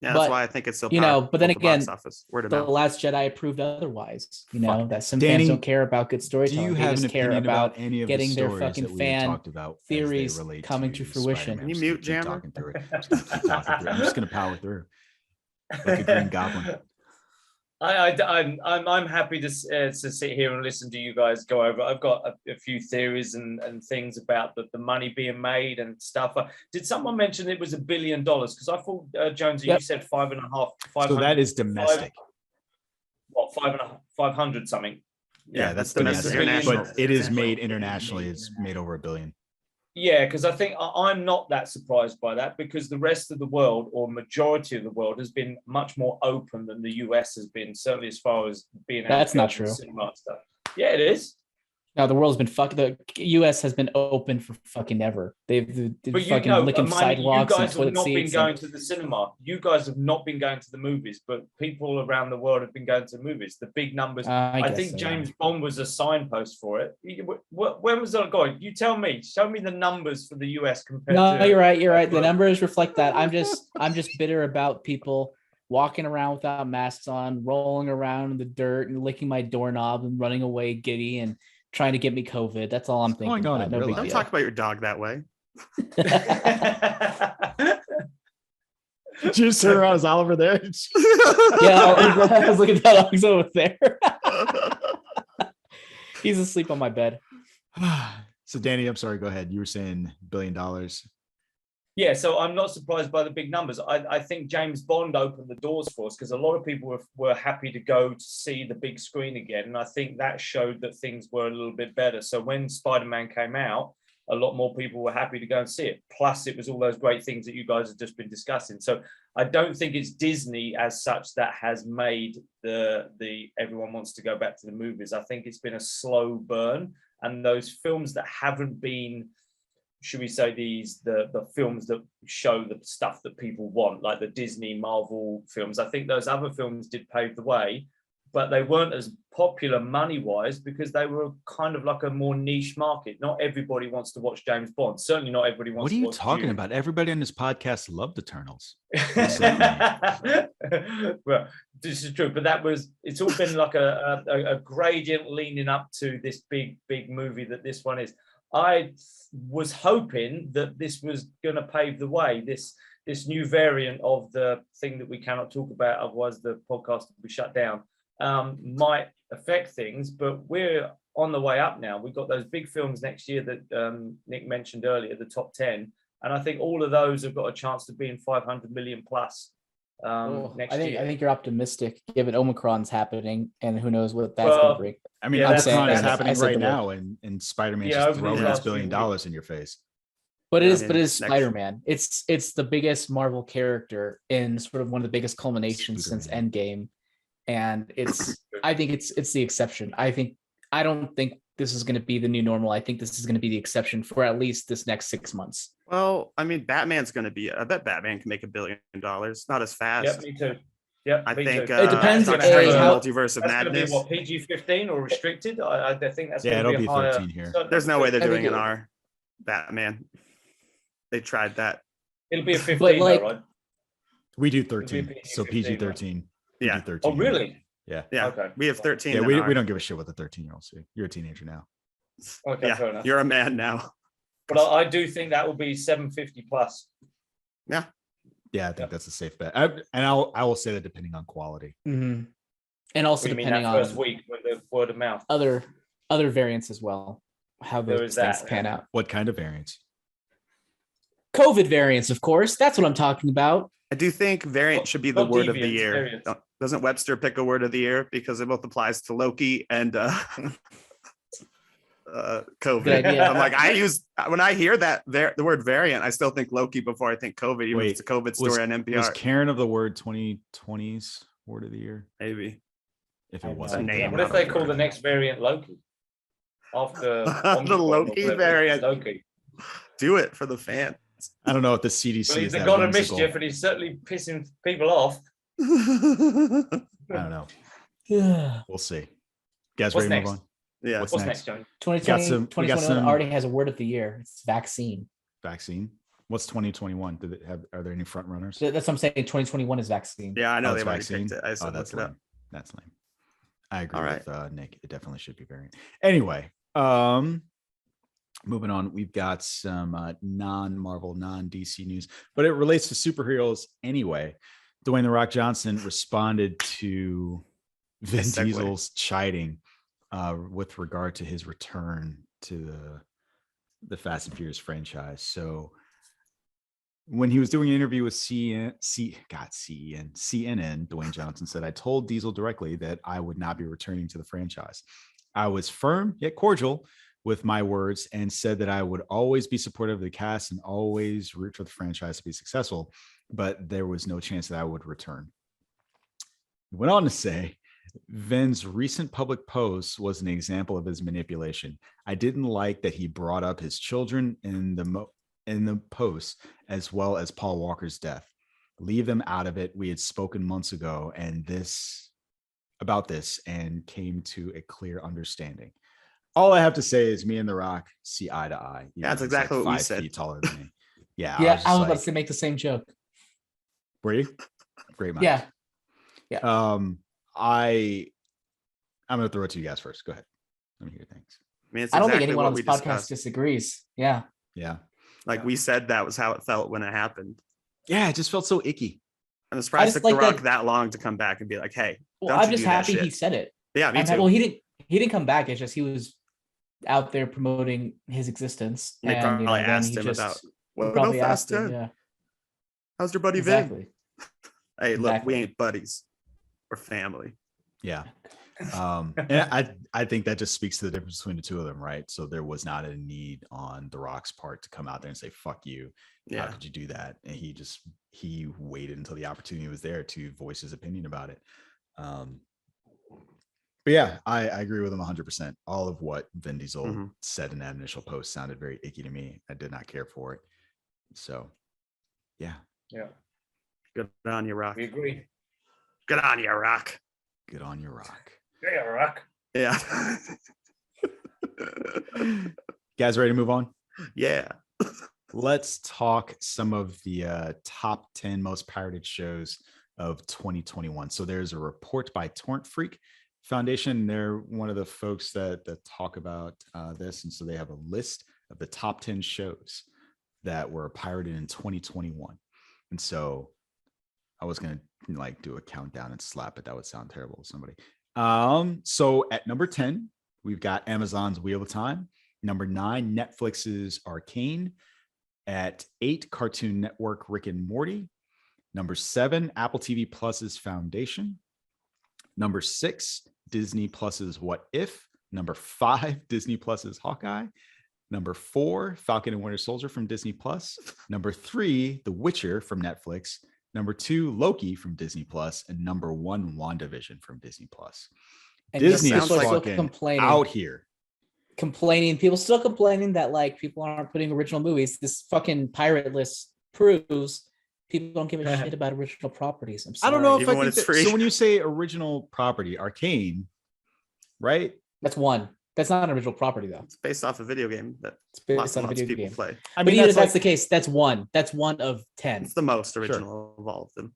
Yeah, that's But, why I think it's so you know, powerful but then at the box again, office. Word of The mouth. Last Jedi proved otherwise. You know, Fuck. that some Danny, fans don't care about good Do storytelling. you They have an just care opinion about about any of getting the their stories fucking that we had fan talked about theories as they relate coming to fruition. Spider-Man? Can you I'm just mute gonna keep Jammer? talking through it. I'm just gonna keep talking through it. I'm just gonna power through like a Green Goblin. I'm happy to sit here and listen to you guys go over. I've got a few theories and things about the money being made and stuff. Did someone mention it was $1 billion? Because I thought Jonesy, Yep. you said 5.5. So that is domestic. 500 something. Yeah, that's domestic. domestic. International. But it is made internationally. It's made over $1 billion. Yeah, because I think I'm not that surprised by that, because the rest of the world, or majority of the world, has been much more open than the US has been, certainly as far as being That's out not to true. cinema and stuff. Yeah, it is. Now the world's been the US has been open for fucking ever. They've But fucking licking sidewalks you and guys have toilet not been seats. going to the cinema. You guys have not been going to the movies, but people around the world have been going to the movies. The big numbers. I guess think so, James Bond was a signpost for it. When was that going? You tell me. Show me the numbers for the US compared No, to. you're right. You're right. The numbers reflect that. I'm just bitter about people walking around without masks on, rolling around in the dirt and licking my doorknob and running away giddy and trying to get me COVID. That's all I'm What's going thinking on about. in No your big life? Don't deal. talk about your dog that way. Did you just turn around? Is Oliver there? Yeah, I was looking at that dog's over there. He's asleep on my bed. So Danny, I'm sorry. Go ahead. You were saying $1 billion. Yeah, so I'm not surprised by the big numbers. I think James Bond opened the doors for us because a lot of people were happy to go to see the big screen again. And I think that showed that things were a little bit better. So when Spider-Man came out, a lot more people were happy to go and see it. Plus, it was all those great things that you guys have just been discussing. So I don't think it's Disney as such that has made the everyone wants to go back to the movies. I think it's been a slow burn. And those films that haven't been, should we say, the films that show the stuff that people want, like the Disney Marvel films, I think those other films did pave the way, but they weren't as popular money-wise because they were kind of like a more niche market. Not everybody wants to watch James Bond. Certainly not everybody wants to watch. What are you talking Dune. about? Everybody on this podcast loved Eternals. Well, this is true, but it's all been like a gradient leaning up to this big movie that this one is. I was hoping that this was going to pave the way. This new variant of the thing that we cannot talk about, otherwise the podcast will be shut down, might affect things. But we're on the way up now. We've got those big films next year that Nick mentioned earlier, the top 10, and I think all of those have got a chance to be in 500 million plus next year. I think you're optimistic given Omicron's happening, and who knows what that's going to bring. I mean, Yeah, Omicron is that's- happening I said right the now, and Spider-Man's Yeah, just over throwing these this last $1 billion few in your face. But it is, I but mean, it is next- Spider-Man. It's the biggest Marvel character in sort of one of the biggest culminations since Spider-Man. Endgame, and I think it's the exception. I don't think this is going to be the new normal. I think this is going to be the exception for at least this next 6 months. Well, I mean, Batman's going to be. I bet Batman can make $1 billion. Not as fast. Yep, me too. Yep, I me think too. It depends, Doctor A, Strange and how- Multiverse of That's going to be Madness. what, PG-15 or restricted? I think that's Yeah, going to it'll be be higher. 13 here. There's no way they're I think doing an it- R Batman. They tried that. It'll be a 15, But, like- though, right? We do It'll be 13, so PG-13, PG-13. Yeah. PG-13. Oh, really? Yeah. Yeah. Okay. We have 13. Yeah, and we R. don't give a shit what the 13-year-olds see. You're a teenager now. Okay, fair Yeah, enough. you're a man now. But I do think that will be 750 plus. Yeah, I think that's a safe bet. I will say that depending on quality. Mm-hmm. And also What do you mean depending that first on week with the word of mouth? other variants as well, how There those is things that, pan yeah. out. What kind of variants? COVID variants, of course. That's what I'm talking about. I do think variant should be the Not word of the deviants, year. variants. Doesn't Webster pick a word of the year because it both applies to Loki and COVID? Good idea. I'm like, when I hear that the word variant, I still think Loki before I think COVID, even if it's a COVID story on NPR. Was Karen of the Word 2020's word of the year? Maybe. If I it have no wasn't, idea. What if they call the next variant Loki? After The Loki variant. Loki. Do it for the fan. I don't know if the CDC Well, is he's the that god of whimsical. mischief, and he's certainly pissing people off. I don't know. We'll see. Guys, What's ready to move next? on? Yeah. What's What's next? next, Johnny? 2020, we got 2021 some- already has a word of the year. It's vaccine. Vaccine. What's 2021? Did it have? Are there any front runners? So that's what I'm saying. 2021 is vaccine. Yeah, I know Oh, they've it's already vaccine? picked it. I said That's look it up. lame. That's lame. I agree All with Nick. It definitely should be variant. Anyway, moving on, we've got some non-Marvel, non-DC news, but it relates to superheroes anyway. Dwayne "The Rock" Johnson responded to Vin Segue. Diesel's chiding with regard to his return to the Fast and Furious franchise. So when he was doing an interview with CNN, Dwayne Johnson said, "I told Diesel directly that I would not be returning to the franchise. I was firm yet cordial with my words and said that I would always be supportive of the cast and always root for the franchise to be successful, but there was no chance that I would return." He went on to say, "Vin's recent public post was an example of his manipulation. I didn't like that he brought up his children in the post, as well as Paul Walker's death. Leave them out of it. We had spoken months ago about this and came to a clear understanding." All I have to say is me and The Rock see eye to eye. Yeah, that's He's like exactly what we 5 said. feet taller than me. Yeah. Yeah, just I was like, about to make the same joke. were you? Great mind. Yeah. I'm gonna throw it to you guys first. Go ahead. Let me hear things. mean, it's I don't think exactly anyone what on we this podcast discussed. disagrees. Yeah. Yeah. Like we said, that was how it felt when it happened. Yeah, it just felt so icky. I'm surprised it just took The like Rock that- that long to come back and be like, "Hey, Well, don't I'm you just do that happy he shit." said it. Yeah, me too. Well, he didn't come back. It's just he was out there promoting his existence. And they And probably then asked he him just about he what probably about asked Fast him. 10? Yeah. How's your buddy Vin? Exactly. Hey, look, Exactly. we ain't buddies. We're family. Yeah. And I think that just speaks to the difference between the two of them, right? So there was not a need on The Rock's part to come out there and say, fuck you. How Yeah. could you do that? And he waited until the opportunity was there to voice his opinion about it. But yeah, I agree with him 100%. All of what Vin Diesel Mhm. said in that initial post sounded very icky to me. I did not care for it. So yeah, Yeah, Good on you, Rock. we agree. Good on you, Rock. good on your Rock. Yeah, Rock. Yeah. Guys, ready to move on? Yeah. Let's talk some of the top 10 most pirated shows of 2021. So there's a report by Torrent Freak Foundation. They're one of the folks that talk about this. And so they have a list of the top 10 shows that were pirated in 2021. And so I was going to like do a countdown and slap it. That would sound terrible to somebody. So at number 10, we've got Amazon's Wheel of Time. Number 9, Netflix's Arcane. At 8, Cartoon Network Rick and Morty. Number 7, Apple TV Plus's Foundation. Number 6, Disney Plus's What If. Number 5, Disney Plus's Hawkeye. Number 4, Falcon and Winter Soldier from Disney Plus. Number 3, The Witcher from Netflix. Number 2, Loki from Disney Plus. And number 1, WandaVision from Disney Plus. And Disney people is sounds are still fucking complaining. out here. People still complaining that like people aren't putting original movies. This fucking pirate list proves people don't give a shit about original properties. I'm I sorry. don't know if Even I when think it's that, free. so when you say original property, Arcane, right? That's one. That's not an original property though. It's based off a video game that It's lots based and on a lots of video people game. play. I But mean, even if that's that's the case, that's one. That's one of 10. It's the most original of all of them.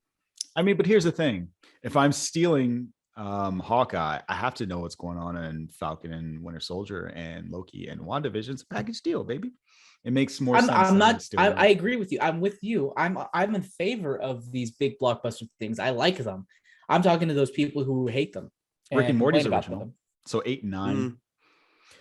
I mean, but here's the thing: if I'm stealing Hawkeye, I have to know what's going on in Falcon and Winter Soldier and Loki and WandaVision. It's a package deal, baby. It makes more sense. I'm than not. stealing I agree with you. I'm with you. I'm in favor of these big blockbuster things. I like them. I'm talking to those people who hate them. Rick and Morty's complain about original. them. So 8 and 9. Mm.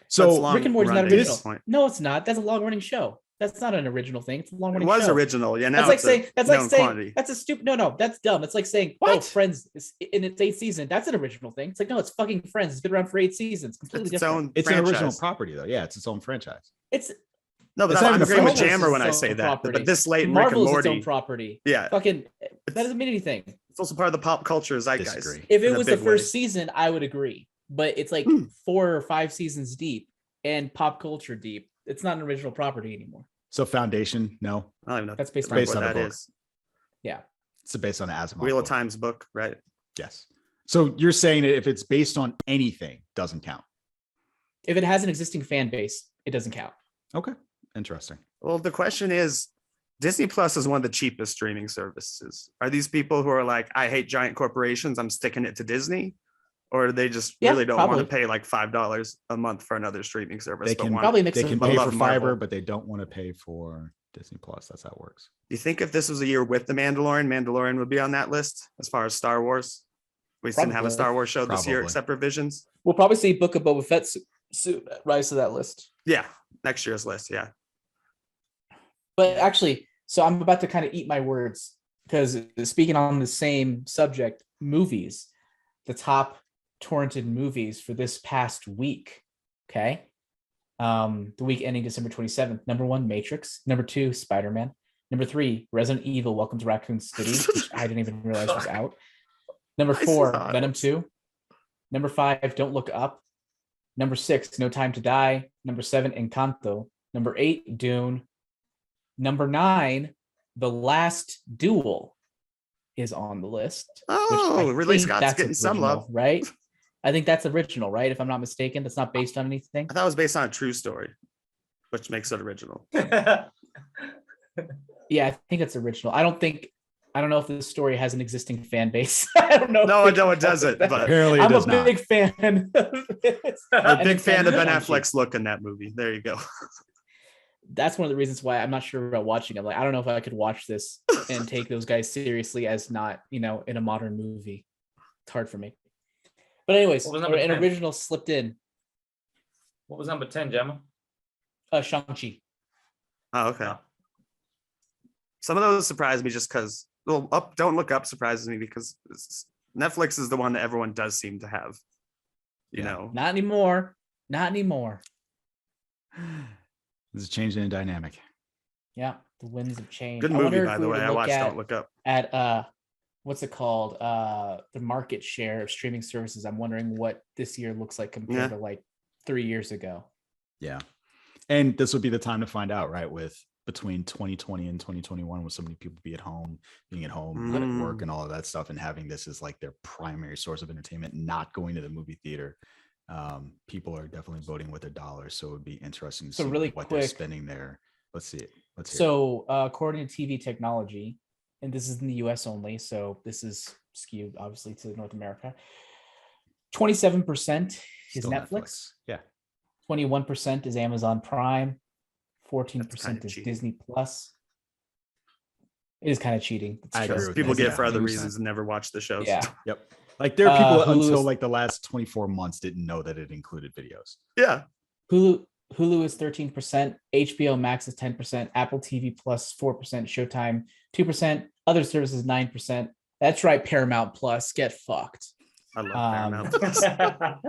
So That's long Rick and Morty's not running at original. this point. No, it's not. That's a long running show. That's not an original thing. It's a long It running was show. original. Yeah, now That's like it's saying a that's like known saying quantity. that's a stupid. No, that's dumb. It's like saying oh, What? Friends is in its 8th season. That's an original thing. It's like no, it's fucking Friends. It's been around for 8 seasons. Completely It's its different. own it's an original franchise. property, though. Yeah, it's its own franchise. It's No, but It's that's, not I'm even a agreeing with franchise. Jammer when I It's say its that. own property. But this late Rick and Marvel is its Morty, own property. yeah, Fucking that doesn't mean anything. it's also part of the pop culture zeitgeist. Disagree. If in it a was the big first way. season, I would agree. But it's like 4 or 5 seasons deep and pop culture deep. It's not an original property anymore. So Foundation, no, I don't even know. That's based remember based what on a that book. is. Yeah. it's based on the Asimov. Wheel of book. Time's book, right? Yes. So you're saying that if it's based on anything, doesn't count. If it has an existing fan base, it doesn't count. Okay, interesting. Well, the question is, Disney Plus is one of the cheapest streaming services. Are these people who are like, I hate giant corporations, I'm sticking it to Disney? Or they just Yeah, really don't probably. want to pay like $5 a month for another streaming service? They but can want- Probably a mix They of can but pay love for Marvel. fiber, but they don't want to pay for Disney Plus. That's how it works. Do you think if this was a year with The Mandalorian would be on that list as far as Star Wars? We didn't have a Probably. Star Wars show this year Probably. except for Visions. We'll probably see Book of Boba Fett soon rise to that list. Yeah, next year's list. Yeah. But actually, so I'm about to kind of eat my words because speaking on the same subject, movies, the top torrented movies for this past week. Okay. The week ending December 27th. Number 1, Matrix. Number 2, Spider-Man. Number 3, Resident Evil, Welcome to Raccoon City, which I didn't even realize was out. Number I 4, saw it. Venom 2. Number 5, Don't Look Up. Number 6, No Time to Die. Number 7, Encanto. Number 8, Dune. Number 9, The Last Duel is on the list. which Oh, I Ridley think Scott's that's getting some original, love. right? I think that's original, right? If I'm not mistaken, that's not based on anything. I thought it was based on a true story, which makes it original. Yeah, I think it's original. I don't think I don't know if this story has an existing fan base. I don't know. No, it doesn't. But Apparently, it I'm a does not. big fan of this. I'm a big And fan of Ben Shang-Chi. Affleck's look in that movie. There you go. That's one of the reasons why I'm not sure about watching it. Like, I don't know if I could watch this and take those guys seriously as not, in a modern movie. It's hard for me. But anyways, What was number an 10? original slipped in. What was number 10, Gemma? Shang-Chi. Oh, okay. Some of those surprised me just because, Don't Look Up surprises me because Netflix is the one that everyone does seem to have. You know, Not anymore. Not anymore. This is changing the dynamic. Yeah, the winds have changed. good I wonder movie, if by we the were way. to I look watched at, Don't Look Up. at what's it called? The market share of streaming services. I'm wondering what this year looks like compared to like 3 years ago. Yeah. And this would be the time to find out, right? With between 2020 and 2021, with so many people being at home, not at work and all of that stuff, and having this as like their primary source of entertainment, not going to the movie theater. People are definitely voting with their dollars. So it would be interesting to So see really what they're quick- spending there. Let's see it. Let's hear it. So according to TV Technology, and this is in the US only, so this is skewed obviously to North America, 27% is Still Netflix, Yeah. 21% is Amazon Prime, 14% kinda is cheating. Disney Plus. It is kind of cheating. It's I true. agree with People that. get it for Yeah, other 100%. reasons and never watch the shows. Yeah. Yep. Like there are people Hulu until is- like the last 24 months didn't know that it included videos. Yeah. Hulu is 13%, HBO Max is 10%, Apple TV Plus 4%, Showtime 2%, other services 9%. That's right, Paramount Plus, get fucked. I love Um, Paramount.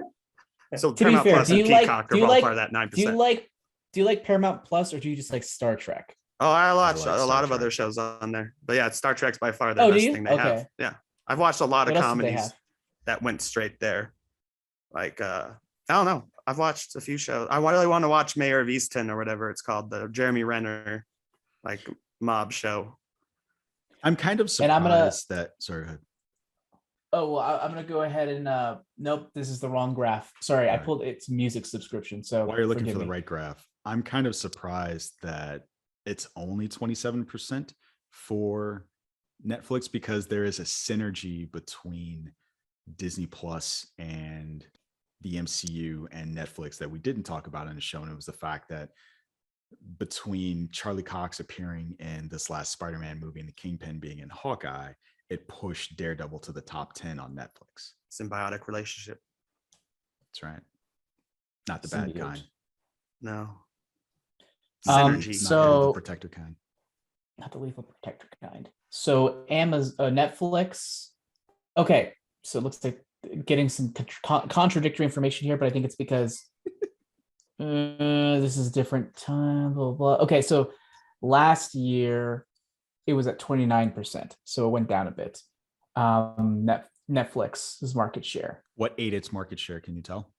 So To be Paramount fair, Plus do and you like- Peacock do are you both like- part of that 9%. Do you like Paramount Plus or do you just like Star Trek? Oh, I watch like a Star lot of Trek. other shows on there. But yeah, Star Trek's by far the Oh, do best you? thing they have. Okay. Yeah. I've watched a lot of What else do they comedies have? that went straight there. Like I don't know. I've watched a few shows. I really want to watch Mayor of Easton or whatever it's called, the Jeremy Renner like mob show. I'm kind of And I'm gonna- surprised that. Sorry, go ahead. Oh, well, I'm going to go ahead and nope, this is the wrong graph. Sorry, I Alright. pulled it's music subscription. So While you're looking for forgive the me. right graph, I'm kind of surprised that it's only 27% for Netflix because there is a synergy between Disney Plus and the MCU and Netflix that we didn't talk about in the show. And it was the fact that between Charlie Cox appearing in this last Spider-Man movie and the Kingpin being in Hawkeye, it pushed Daredevil to the top 10 on Netflix. Symbiotic relationship. That's right. Not the bad Symbiote. kind. No. Um, Synergy. Not so- the protector kind. Not the lethal protector kind. So Amazon, Netflix. Okay, so it looks like getting some contradictory information here, but I think it's because this is a different time. Blah, blah, blah. Okay, so last year it was at 29%, so it went down a bit. Netflix's market share. What ate its market share? Can you tell?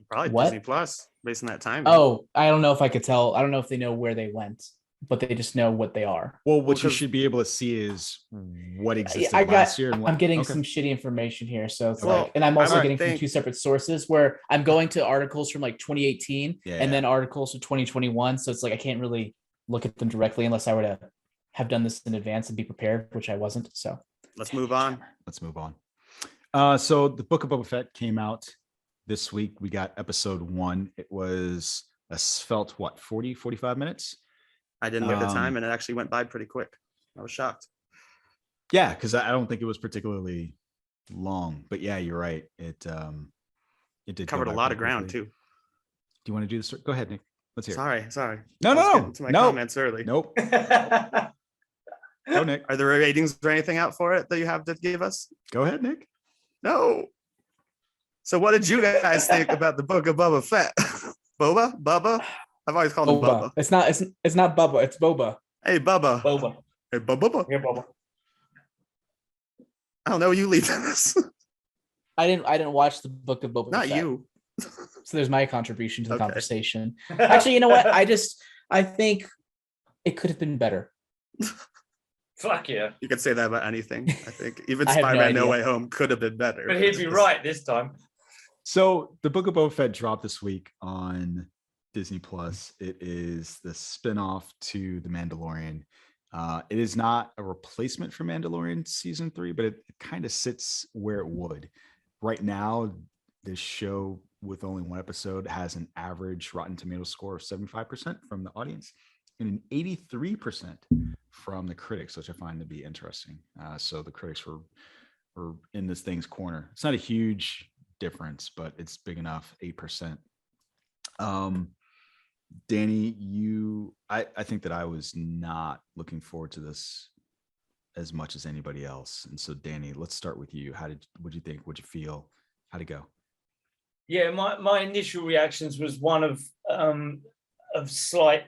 Probably What? Disney Plus based on that time. Oh, I don't know if I could tell. I don't know if they know where they went, but they just know what they are. Well, what you because- should be able to see is what existed I got- last year. And what, I'm getting okay. some shitty information here. So it's Well, like, and I'm also I getting from think- two separate sources where I'm going to articles from like 2018 Yeah, and yeah. then articles from 2021. So it's like, I can't really look at them directly unless I were to have done this in advance and be prepared, which I wasn't. So Let's move on. Let's move on. So the Book of Boba Fett came out this week. We got episode 1. It was a svelte, 45 minutes? I didn't look at the time Um, and it actually went by pretty quick. I was shocked. Yeah, because I don't think it was particularly long. But yeah, you're right. It did go Covered a by lot of pretty ground quickly. too. Do you want to do this? Go ahead, Nick. Let's hear it. Sorry. No, I was no, getting to my no. comments early. Nope. Go, Nick. Are there ratings or anything out for it that you have to give us? Go ahead, Nick. No. So what did you guys think about the Book of Boba Fett? Bubba? I've always called him Boba. Bubba. It's not Bubba. It's Boba. Hey, Bubba. Boba. Hey, Bubba. Yeah, Boba. I don't know. You lead this. I didn't watch the Book of Boba Not Fett. you. So there's my contribution to the Okay. conversation. Actually, you know what? I think it could have been better. Fuck yeah. You could say that about anything. I think even I have no Spider-Man No idea. Way Home could have been better. But he'd be right this time. So the Book of Boba Fett dropped this week on Disney Plus. It is the spinoff to The Mandalorian. It is not a replacement for Mandalorian season 3, but it kind of sits where it would. Right now, this show with only one episode has an average Rotten Tomatoes score of 75% from the audience and an 83% from the critics, which I find to be interesting. So the critics were in this thing's corner. It's not a huge difference, but it's big enough, 8%. Danny, I think that I was not looking forward to this as much as anybody else. And so Danny, let's start with you. What'd you think? What'd you feel? How'd it go? Yeah, my initial reactions was one of slight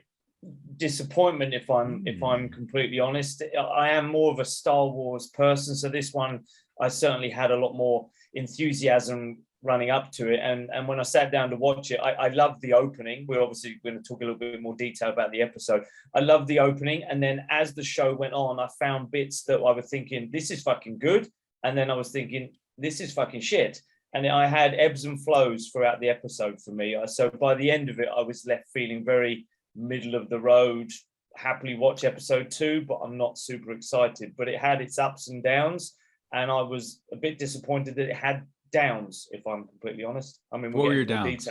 disappointment, if I'm completely honest. I am more of a Star Wars person, so this one I certainly had a lot more enthusiasm running up to it, and when I sat down to watch it, I loved the opening. We're obviously going to talk a little bit more detail about the episode. I loved the opening, and then as the show went on, I found bits that I was thinking, this is fucking good, and then I was thinking, this is fucking shit. And I had ebbs and flows throughout the episode for me. So by the end of it, I was left feeling very middle of the road. Happily watch episode 2, but I'm not super excited. But it had its ups and downs, and I was a bit disappointed that it had downs, if I'm completely honest. I mean, what were your downs?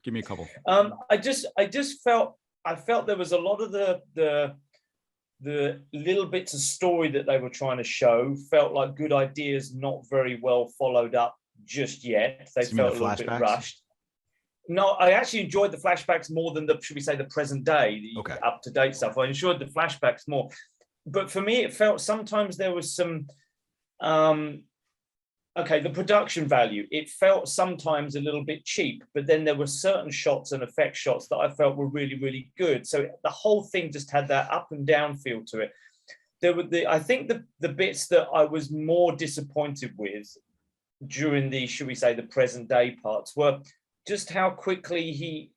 Give me a couple. I just felt there was a lot of the little bits of story that they were trying to show felt like good ideas, not very well followed up just yet. They felt a little bit rushed. No, I actually enjoyed the flashbacks more than should we say, the present day, the up-to-date stuff. I enjoyed the flashbacks more. But for me, it felt sometimes there was some, the production value, it felt sometimes a little bit cheap, but then there were certain shots and effect shots that I felt were really, really good. So the whole thing just had that up and down feel to it. There were I think the bits that I was more disappointed with during the, should we say, the present day parts were just how quickly he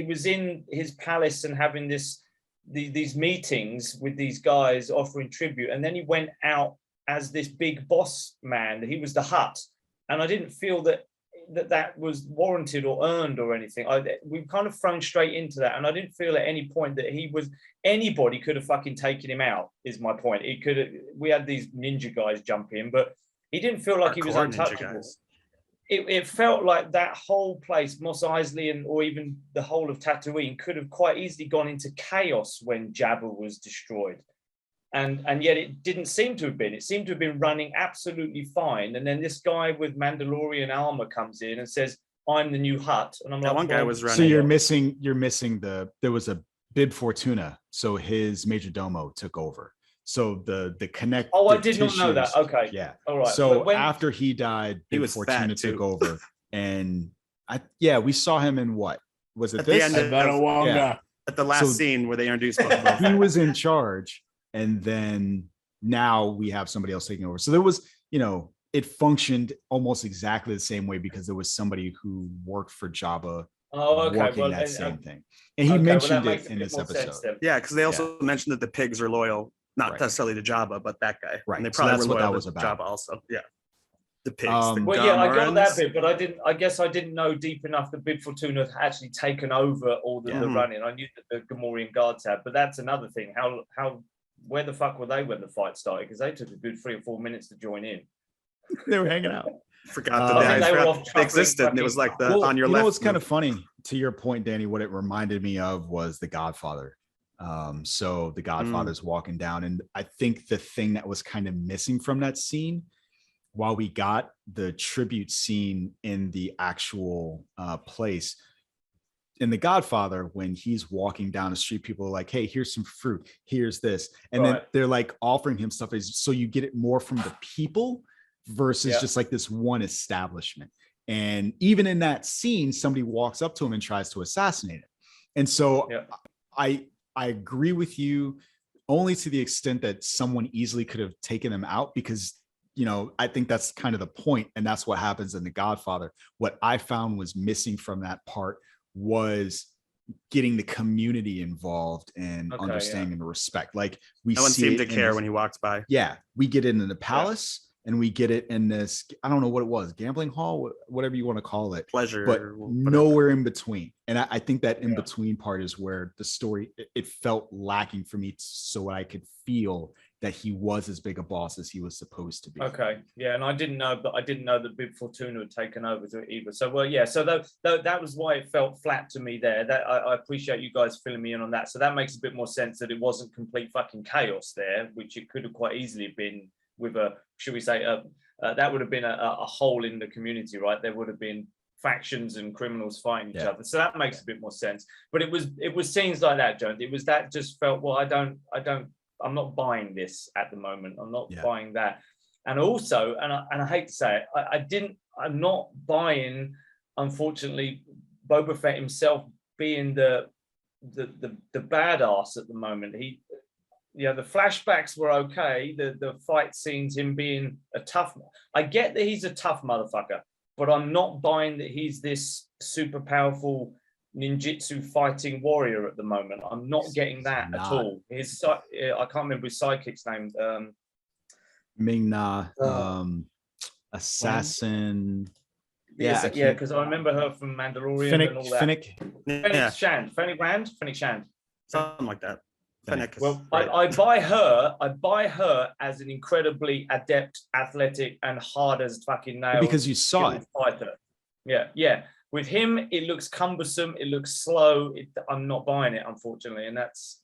was in his palace and having these meetings with these guys offering tribute, and then he went out as this big boss man. He was the Hutt, and I didn't feel that was warranted or earned or anything. We've kind of thrown straight into that, and I didn't feel at any point that anybody could have fucking taken him out, is my point. We had these ninja guys jump in, but he didn't feel like he was untouchable. It felt like that whole place, Mos Eisley, or even the whole of Tatooine, could have quite easily gone into chaos when Jabba was destroyed. And yet it didn't seem to have been. It seemed to have been running absolutely fine. And then this guy with Mandalorian armor comes in and says, "I'm the new Hutt." And I'm like, one guy was running. So you're missing there was a Bib Fortuna. So his major domo took over. So the connect. Oh, I did not know that. Okay. Yeah. All right. So after he died, Bib Fortuna took over. And we saw him in what? Was it at this? The end at the last scene where they introduced he was in charge. And then now we have somebody else taking over. So there was, it functioned almost exactly the same way because there was somebody who worked for Jabba working that same thing. And he mentioned it in this episode. Yeah, because they also mentioned that the pigs are loyal, not necessarily to Jabba, but that guy. Right. And they probably so were loyal to Jabba also. Yeah. The pigs. I got that bit, but I guess I didn't know deep enough that Bib Fortuna had actually taken over all the running. I knew that the Gamorrean guards had, but that's another thing. Where the fuck were they when the fight started? Because they took a good 3 or 4 minutes to join in. They were hanging out. Forgot they existed, and it was like on your left. What's kind of funny, to your point, Danny, what it reminded me of was The Godfather. So The Godfather's walking down, and I think the thing that was kind of missing from that scene, while we got the tribute scene in the actual place, in The Godfather, when he's walking down the street, people are like, "Hey, here's some fruit, here's this," and then they're like offering him stuff, so you get it more from the people versus just like this one establishment. And even in that scene, somebody walks up to him and tries to assassinate him. And so I agree with you only to the extent that someone easily could have taken them out, because I think that's kind of the point, and that's what happens in The Godfather. What I found was missing from that part was getting the community involved and understanding the respect. Like no one seemed to care when he walked by. Yeah, we get into the palace. and we get it in this, I don't know what it was, gambling hall, whatever you want to call it, Pleasure, but whatever. nowhere in between. And I think that in between part is where the story, it felt lacking for me, so I could feel that he was as big a boss as he was supposed to be. Okay, yeah, and I didn't know that Bib Fortuna had taken over to it either. So, well, yeah, so that was why it felt flat to me there. That I appreciate you guys filling me in on that. So that makes a bit more sense that it wasn't complete fucking chaos there, which it could have quite easily been with a, should we say, that would have been a hole in the community, right? There would have been factions and criminals fighting each other. So that makes a bit more sense. But it was scenes like that, Jones. It was that just felt, well, I'm not buying this at the moment. I'm not buying that. And also, and I hate to say it, I'm not buying, unfortunately, Boba Fett himself being the badass at the moment. The flashbacks were okay. The fight scenes, him being a tough, I get that he's a tough motherfucker, but I'm not buying that he's this super powerful ninjutsu fighting warrior at the moment. I'm not getting that at all. I can't remember his sidekick's name. Ming-Na, assassin. Yeah, because I remember her from Mandalorian and all that. Fennec Shand. Something like that. Fennec. Well, I buy her as an incredibly adept, athletic, and hard as fucking nails. Because you saw it. Fighter. Yeah. With him, it looks cumbersome. It looks slow. I'm not buying it, unfortunately, and that's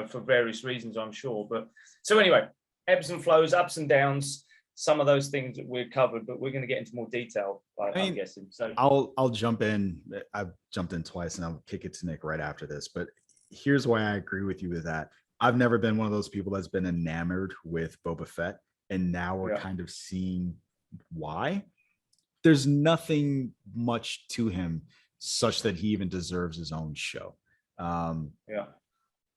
for various reasons, I'm sure. But so anyway, ebbs and flows, ups and downs. Some of those things that we've covered, but we're going to get into more detail. I'm guessing. So I'll jump in. I've jumped in twice, and I'll kick it to Nick right after this. But here's why I agree with you with that. I've never been one of those people that's been enamored with Boba Fett, and now we're kind of seeing why. There's nothing much to him such that he even deserves his own show.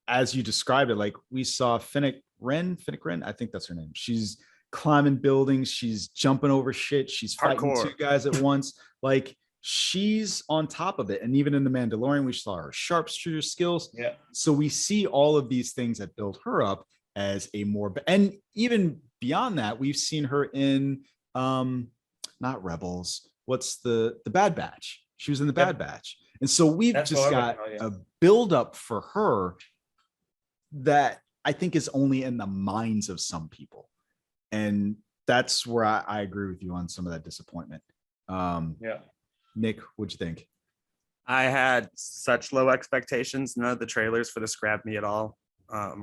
As you described it, like we saw Fennec Wren, I think that's her name. She's climbing buildings, she's jumping over shit, she's fighting two guys at once. Like she's on top of it. And even in The Mandalorian, we saw her sharpshooter skills. Yeah. So we see all of these things that build her up as a more, and even beyond that, we've seen her in not Rebels. What's the Bad Batch? She was in the Bad Batch. And so we've just got a buildup for her that I think is only in the minds of some people. And that's where I agree with you on some of that disappointment. Nick, what'd you think? I had such low expectations. None of the trailers for this grabbed me at all. I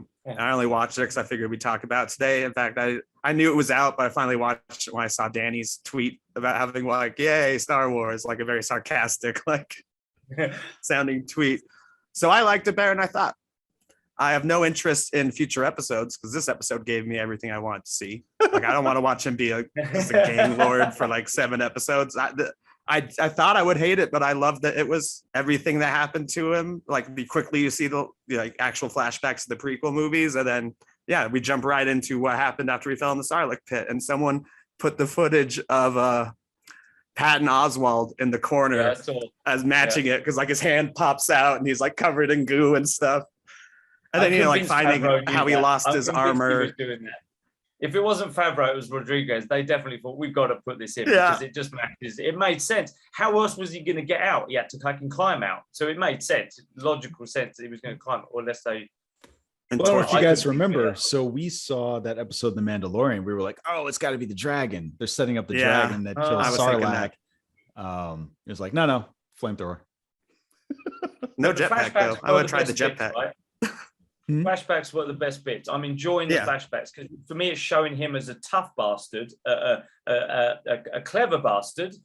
only watched it because I figured we'd talk about it today. In fact, I knew it was out, but I finally watched it when I saw Danny's tweet about having like, yay, Star Wars, like a very sarcastic, like sounding tweet. So I liked it better than I thought. I have no interest in future episodes because this episode gave me everything I wanted to see. Like, I don't want to watch him be just a gang lord for like 7 episodes. I thought I would hate it, but I loved that it was everything that happened to him. Like, quickly you see the like actual flashbacks of the prequel movies, and then we jump right into what happened after he fell in the Sarlacc pit. And someone put the footage of Patton Oswalt in the corner as matching it because like his hand pops out and he's like covered in goo and stuff. And then like finding how he lost his armor. If it wasn't Favreau, it was Rodriguez. They definitely thought we've got to put this in because it just matches. It made sense. How else was he going to get out? He had to fucking climb out. So it made sense, logical sense that he was going to climb, or unless they. Well, if you guys remember, so we saw that episode of The Mandalorian. We were like, "Oh, it's got to be the dragon." They're setting up the dragon that kills Sarlacc. It was like, no, flamethrower. No jetpack though. I would have tried the jetpack. Right? Flashbacks were the best bits. I'm enjoying the flashbacks because for me, it's showing him as a tough bastard, a clever bastard,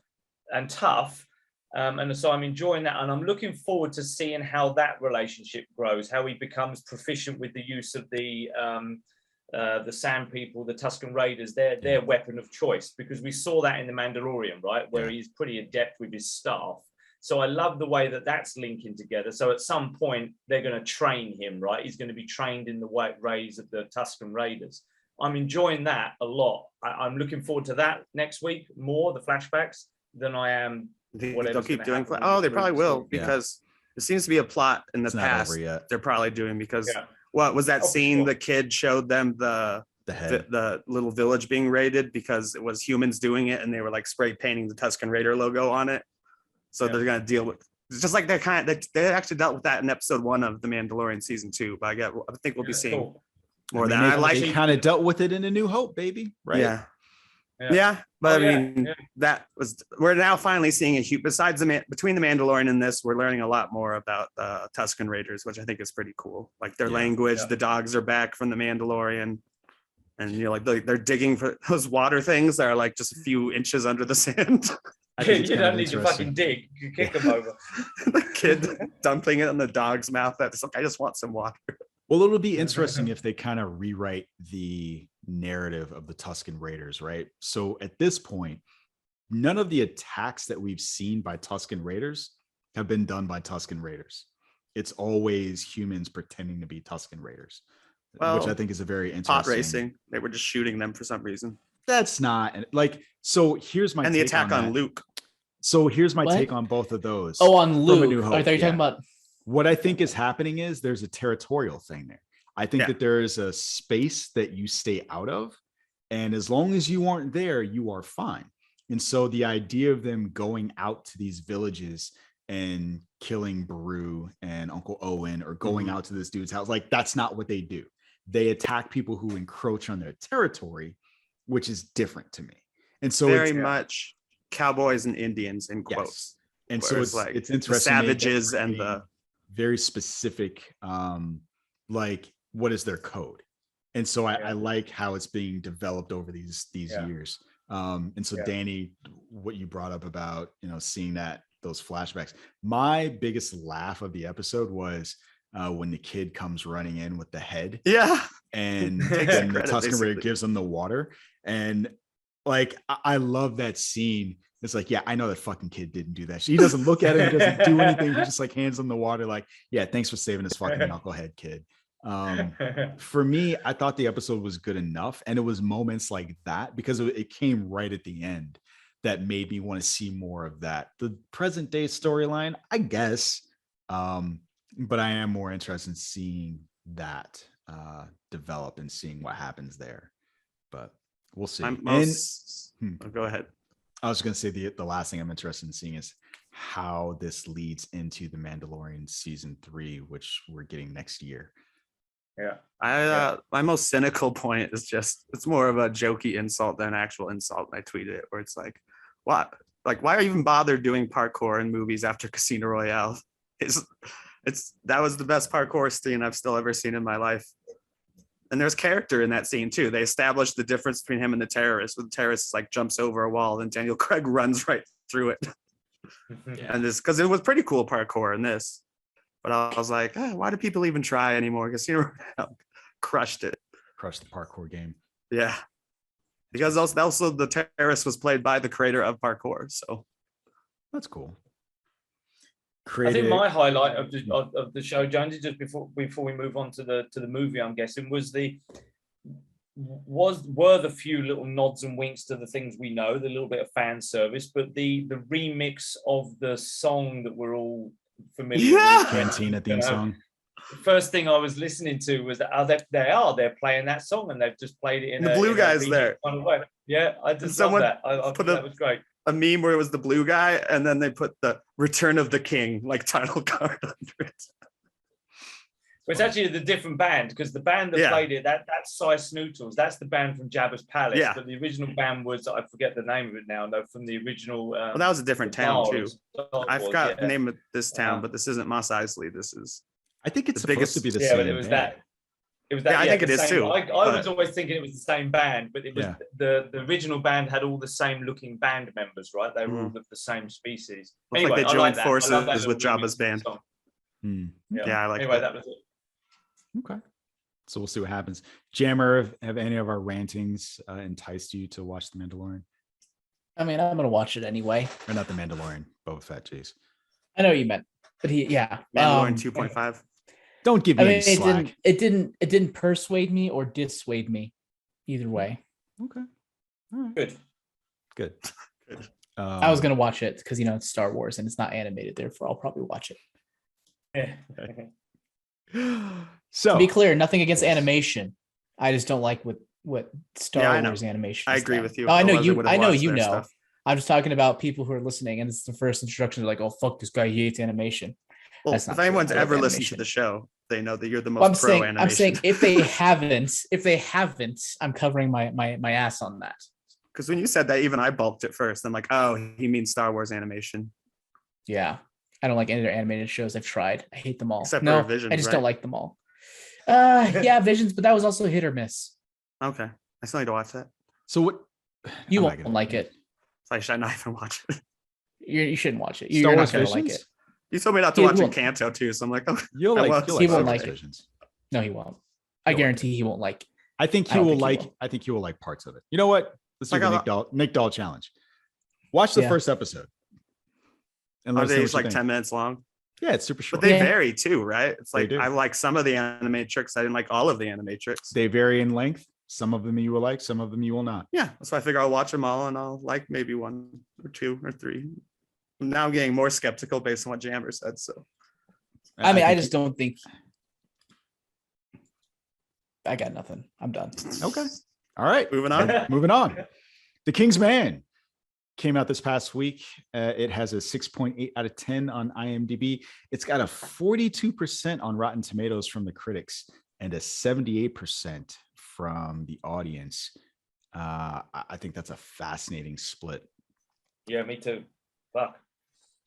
and tough. And so I'm enjoying that, and I'm looking forward to seeing how that relationship grows, how he becomes proficient with the use of the Sand People, the Tusken Raiders, their weapon of choice, because we saw that in The Mandalorian, right, where he's pretty adept with his staff. So I love the way that that's linking together. So at some point, they're going to train him, right? He's going to be trained in the ways of the Tusken Raiders. I'm enjoying that a lot. I'm looking forward to that next week, more, the flashbacks, than I am. They'll keep doing. They probably will, because it seems to be a plot in the past they're probably doing, because what was that scene the kid showed them the head. the little village being raided because it was humans doing it, and they were like spray painting the Tusken Raider logo on it. So they're gonna deal with. It's just like they actually dealt with that in episode 1 of The Mandalorian season 2. But I think we'll be seeing more of that. They kind of dealt with it in A New Hope, baby. Right? Yeah. But we're now finally seeing besides between The Mandalorian and this, we're learning a lot more about the Tusken Raiders, which I think is pretty cool. Like their language, the dogs are back from The Mandalorian, and like they're digging for those water things that are like just a few inches under the sand. You don't need to fucking dig. You kick them over. The kid dumping it in the dog's mouth. That's like, I just want some water. Well, it'll be interesting if they kind of rewrite the narrative of the Tusken Raiders, right? So at this point, none of the attacks that we've seen by Tusken Raiders have been done by Tusken Raiders. It's always humans pretending to be Tusken Raiders, which I think is a very interesting. Pot racing. They were just shooting them for some reason. That's not like, so here's my and the take attack on Luke. So here's my take on both of those. Oh, on Luke. Are you talking about? What I think is happening is there's a territorial thing there. I think that there is a space that you stay out of. And as long as you aren't there, you are fine. And so the idea of them going out to these villages and killing Beru and Uncle Owen, or going out to this dude's house, like that's not what they do. They attack people who encroach on their territory, which is different to me. And so very much cowboys and Indians in quotes. And so it's interesting. The savages and the very specific, like what is their code? And so I like how it's being developed over these years. And so Danny, what you brought up about, seeing those flashbacks, my biggest laugh of the episode was when the kid comes running in with the head. And then the Tusken Raider gives him the water. And like, I love that scene. It's like, I know that fucking kid didn't do that. He doesn't look at him, he doesn't do anything. He just like hands him the water. Like, thanks for saving this fucking knucklehead kid. For me, I thought the episode was good enough. And it was moments like that, because it came right at the end, that made me want to see more of that. The present day storyline, I guess. But I am more interested in seeing that develop and seeing what happens there. But we'll see. Go ahead. I was going to say the last thing I'm interested in seeing is how this leads into The Mandalorian season 3, which we're getting next year. My most cynical point is just, it's more of a jokey insult than an actual insult. I tweeted it where it's like, what? Like, why even bother doing parkour in movies after Casino Royale? That was the best parkour scene I've still ever seen in my life. And there's character in that scene too. They established the difference between him and the terrorist. When the terrorist like jumps over a wall, and Daniel Craig runs right through it. And this, because it was pretty cool parkour in this. But I was like, why do people even try anymore? Casino Royale crushed it. Crushed the parkour game. Yeah. Because also the terrorist was played by the creator of parkour. So that's cool. I think my highlight of the show, Jonesy, just before we move on to the movie, I'm guessing, were the few little nods and winks to the things we know, the little bit of fan service, but the remix of the song that we're all familiar with. Cantina theme song. The first thing I was listening to was that they're playing that song, and they've just played it in the blue guy's there. Yeah, I just love that. I thought that was great. A meme where it was the blue guy, and then they put the Return of the King like title card under it. Well, it's actually the different band, because the band that played it, that's Cy Snootles. That's the band from Jabba's Palace. Yeah. But the original band was, I forget the name of it now, though, from the original. Well, that was a different town too. I forgot the name of this town, but this isn't Mos Eisley. This is. I think it's supposed to be the same. Yeah, but it was that. It was that. I think it is too. I was always thinking it was the same band, but it was the original band had all the same looking band members, right? They were all of the same species. Looks like they joined forces with Jabba's band. Yeah, I like. Anyway, that was it. Okay, so we'll see what happens. Jammer, have any of our rantings enticed you to watch The Mandalorian? I mean, I'm gonna watch it anyway. Or not The Mandalorian, Boba Fett, jeez. I know what you meant, but Mandalorian 2.5. Don't give me any slack. It didn't persuade me or dissuade me, either way. Okay, all right, good. I was gonna watch it because it's Star Wars and it's not animated, therefore I'll probably watch it. So to be clear, nothing against animation. I just don't like what what Yeah, Star I know. Wars animation. I is agree then. with you. Oh, I know Otherwise, I you. would have I know watched you their know. stuff. I'm just talking about people who are listening, and it's the first introduction. They're like, "Oh, fuck, this guy hates animation." Well, That's if not true. anyone's I love ever listened to animation. the show, they know that you're the most Well, pro I'm animation. saying if they haven't, I'm covering my ass on that. Because when you said that, even I balked at first. I'm like, oh, he means Star Wars animation. Yeah, I don't like any of their animated shows. I've tried. I hate them all. Except no, for Visions, I just right? don't like them all. Yeah, Visions, but that was also hit or miss. Okay, I still need to watch that. So what? You I'm not won't gonna- like it. So I should not even watch it. You shouldn't watch it. Star You're Wars not gonna like Visions? it. You told me not to He watch won't. Encanto too, so I'm like, oh, You'll I like. was. You'll He like won't Star Wars like it. Visions. No, he won't. I You'll like guarantee he won't like. I think I he don't will think he like. will. I think he will like parts of it. You know what? Let's do Like the Nick Doll challenge. Watch the Yeah. first episode. And Are let us know they what just you like think. 10 minutes long? Yeah, it's super short. But they Yeah. vary too, right? It's They like do. I like some of the Animatrix. I didn't like all of the Animatrix. They vary in length. Some of them you will like. Some of them you will not. Yeah, so I figure I'll watch them all and I'll like maybe one or two or three. I'm now getting more skeptical based on what Jammer said. So I mean, I think just don't think. I got nothing. I'm done. Okay. All right. moving on. Moving on. The King's Man came out this past week. It has a 6.8 out of 10 on IMDb. It's got a 42% on Rotten Tomatoes from the critics and a 78% from the audience. I think that's a fascinating split. Yeah, me too. Fuck.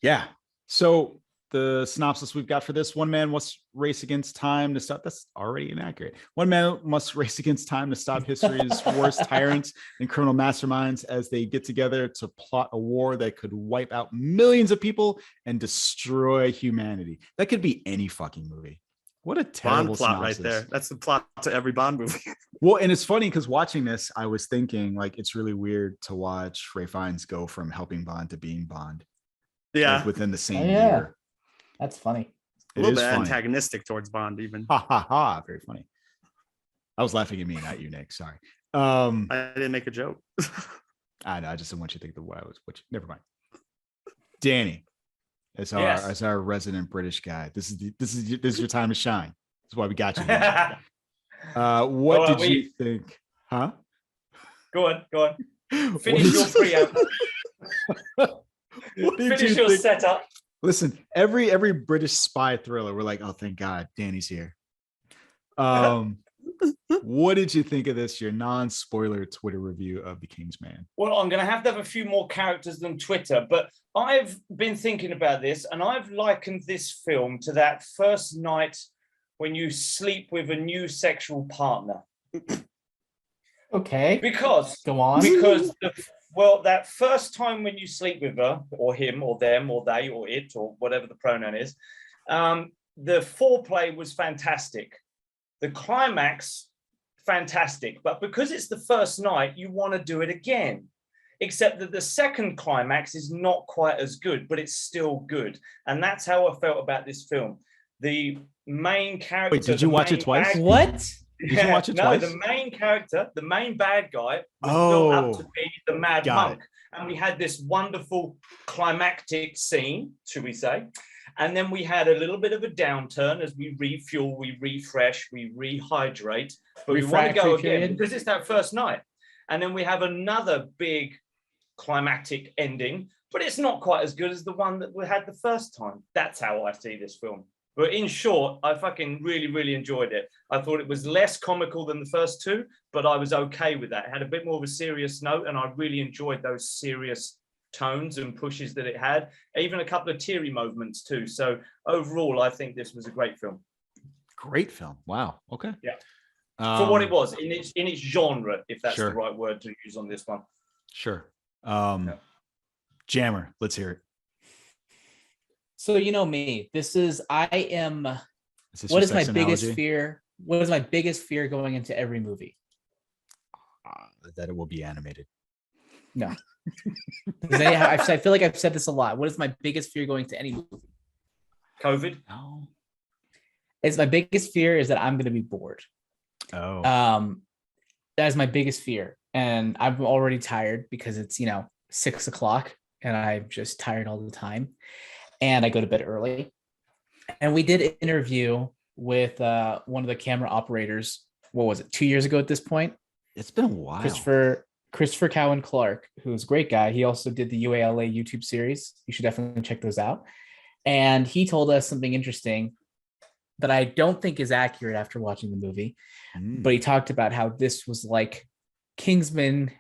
Yeah. So the synopsis we've got for this: one man must race against time to stop. That's already inaccurate. One man must race against time to stop history's worst tyrants and criminal masterminds as they get together to plot a war that could wipe out millions of people and destroy humanity. That could be any fucking movie. What a terrible Bond plot synopsis. right there. That's the plot to every Bond movie. Well, and it's funny because watching this, I was thinking like it's really weird to watch Ray Fiennes go from helping Bond to being Bond. Yeah, Like within the same yeah. year. That's funny. a It little is bit funny. antagonistic towards Bond even. Ha ha ha! Very funny. I was laughing at me, not you, Nick. Sorry. I didn't make a joke. I know. I just didn't want you to think the what I was. Never mind. Danny, as Yes. our resident British guy, this is your time to shine. That's why we got you. Here. What Well, did you think? Huh? Go on. What Finish did your you- preamble. What did Finish you your think? setup. Listen, every British spy thriller, we're like, oh, thank God, Danny's here. What did you think of this? Your non-spoiler Twitter review of The King's Man. Well, I'm going to have a few more characters than Twitter, but I've been thinking about this and I've likened this film to that first night when you sleep with a new sexual partner. Okay. Because Go on. that first time when you sleep with her or him or them or they or it or whatever the pronoun is, the foreplay was fantastic. The climax, fantastic. But because it's the first night, you want to do it again. Except that the second climax is not quite as good, but it's still good. And that's how I felt about this film. The main character. Wait, did you watch it twice? What? Did you watch it no, twice? the main character, the main bad guy, was built up to Oh, be the mad got monk. And we had this wonderful climactic scene, should we say. And then we had a little bit of a downturn as we refuel, we refresh, we rehydrate. But we want to go Refractory again period? because it's that first night. And then we have another big climactic ending, but it's not quite as good as the one that we had the first time. That's how I see this film. But in short, I fucking really, really enjoyed it. I thought it was less comical than the first two, but I was okay with that. It had a bit more of a serious note, and I really enjoyed those serious tones and pushes that it had, even a couple of teary moments too. So overall, I think this was a great film. great film. Wow. Okay. Yeah. For what it Um, was, in its genre, if that's Sure. the right word to use on this one. Sure. Yeah. Jammer, let's hear it. So you know me. Is this Is this what your is my sex biggest analogy? fear? What is my biggest fear going into every movie? That it will be animated. No. I feel like I've said this a lot. What is my biggest fear going to any movie? COVID. No. It's my biggest fear is that I'm going to be bored. Oh. That is my biggest fear, and I'm already tired because it's 6:00 and I'm just tired all the time, and I go to bed early. And we did an interview with one of the camera operators. What was it? 2 years ago at this point. It's been a while. Christopher Cowan Clark, who's a great guy. He also did the UALA YouTube series. You should definitely check those out. And he told us something interesting that I don't think is accurate after watching the movie. But he talked about how this was like Kingsman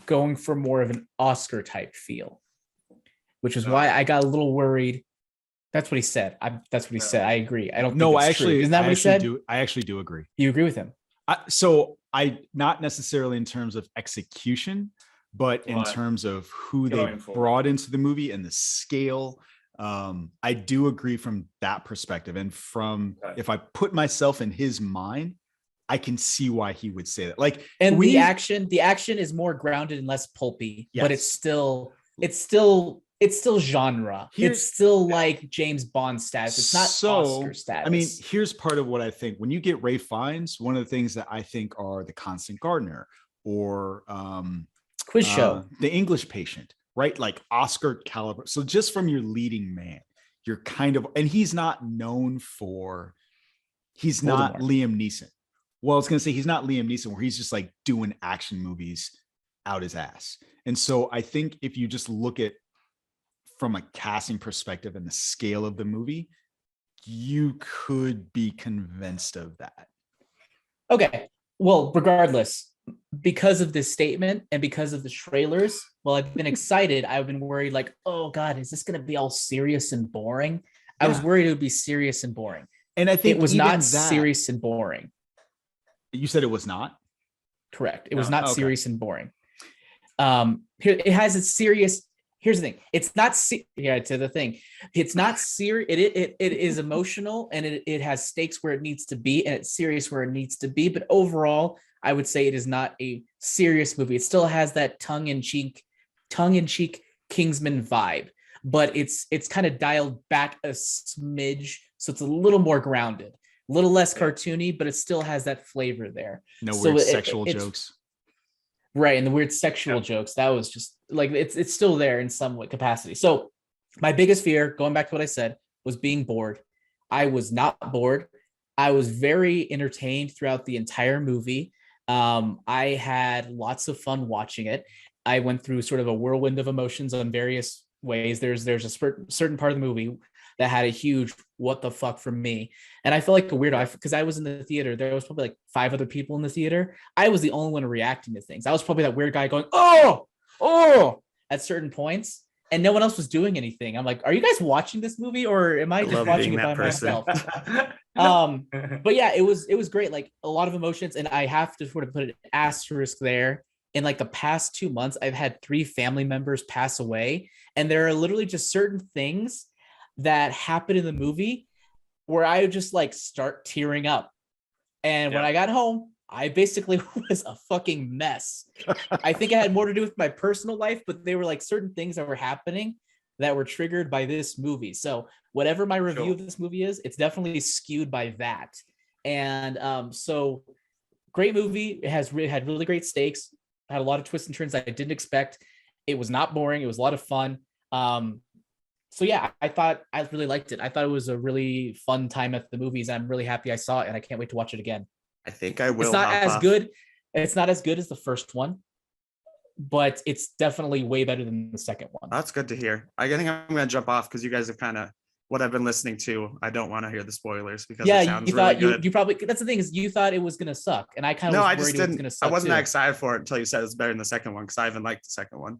going for more of an Oscar type feel, which is why I got a little worried. That's what he said. That's what he said. I agree. I don't know. Isn't that what he said? I actually do agree. You agree with him? I not necessarily in terms of execution, but in terms of who they brought into the movie and the scale. I do agree from that perspective. And if I put myself in his mind, I can see why he would say that. Like, and the action is more grounded and less pulpy, but it's still genre. It's still like James Bond status. It's not Oscar status. I mean, here's part of what I think. When you get Ralph Fiennes, one of the things that I think are The Constant Gardener or Quiz Show, The English Patient, right? Like Oscar caliber. So just from your leading man, you're kind of, and he's not known for, he's not Liam Neeson. Well, I was going to say he's not Liam Neeson where he's just like doing action movies out his ass. And so I think if you just look at from a casting perspective and the scale of the movie, you could be convinced of that. Okay. Well, regardless, because of this statement and because of the trailers, well, I've been excited. I've been worried like, oh God, is this going to be all serious and boring? Yeah. I was worried it would be serious and boring. And I think it was not serious and boring. You said it was not? Correct. It was not serious and boring. Here it has its serious. Here's the thing. It's not to the thing. It's not serious. It is emotional and it has stakes where it needs to be and it's serious where it needs to be. But overall, I would say it is not a serious movie. It still has that tongue-in-cheek Kingsman vibe, but it's kind of dialed back a smidge, so it's a little more grounded. A little less cartoony, but it still has that flavor there. No weird sexual jokes. Right, and the weird sexual jokes. That was just like it's still there in some capacity. So my biggest fear, going back to what I said, was being bored. I was not bored. I was very entertained throughout the entire movie. I had lots of fun watching it. I went through sort of a whirlwind of emotions on various ways. There's a certain part of the movie that had a huge what the fuck from me. And I felt like a weirdo because I was in the theater. There was probably like 5 other people in the theater. I was the only one reacting to things. I was probably that weird guy going, oh, at certain points. And no one else was doing anything. I'm like, are you guys watching this movie or am I just watching it by myself? But yeah, it was great. Like a lot of emotions. And I have to sort of put an asterisk there. In like the past 2 months, I've had 3 family members pass away. And there are literally just certain things that happen in the movie where I would just like start tearing up. And when I got home, I basically was a fucking mess. I think it had more to do with my personal life, but they were like certain things that were happening that were triggered by this movie. So whatever my review of this movie is, it's definitely skewed by that. And so great movie. It had really great stakes, had a lot of twists and turns I didn't expect. It was not boring. It was a lot of fun. So yeah, I really liked it. I thought it was a really fun time at the movies. I'm really happy I saw it and I can't wait to watch it again. I think I will. It's not as good. It's not as good as the first one, but it's definitely way better than the second one. That's good to hear. I think I'm going to jump off because you guys have kind of what I've been listening to. I don't want to hear the spoilers because it sounds really good. You probably, that's the thing is you thought it was going to suck. And I kind of was worried it was going to suck. I wasn't that excited for it until you said it's better than the second one because I even liked the second one.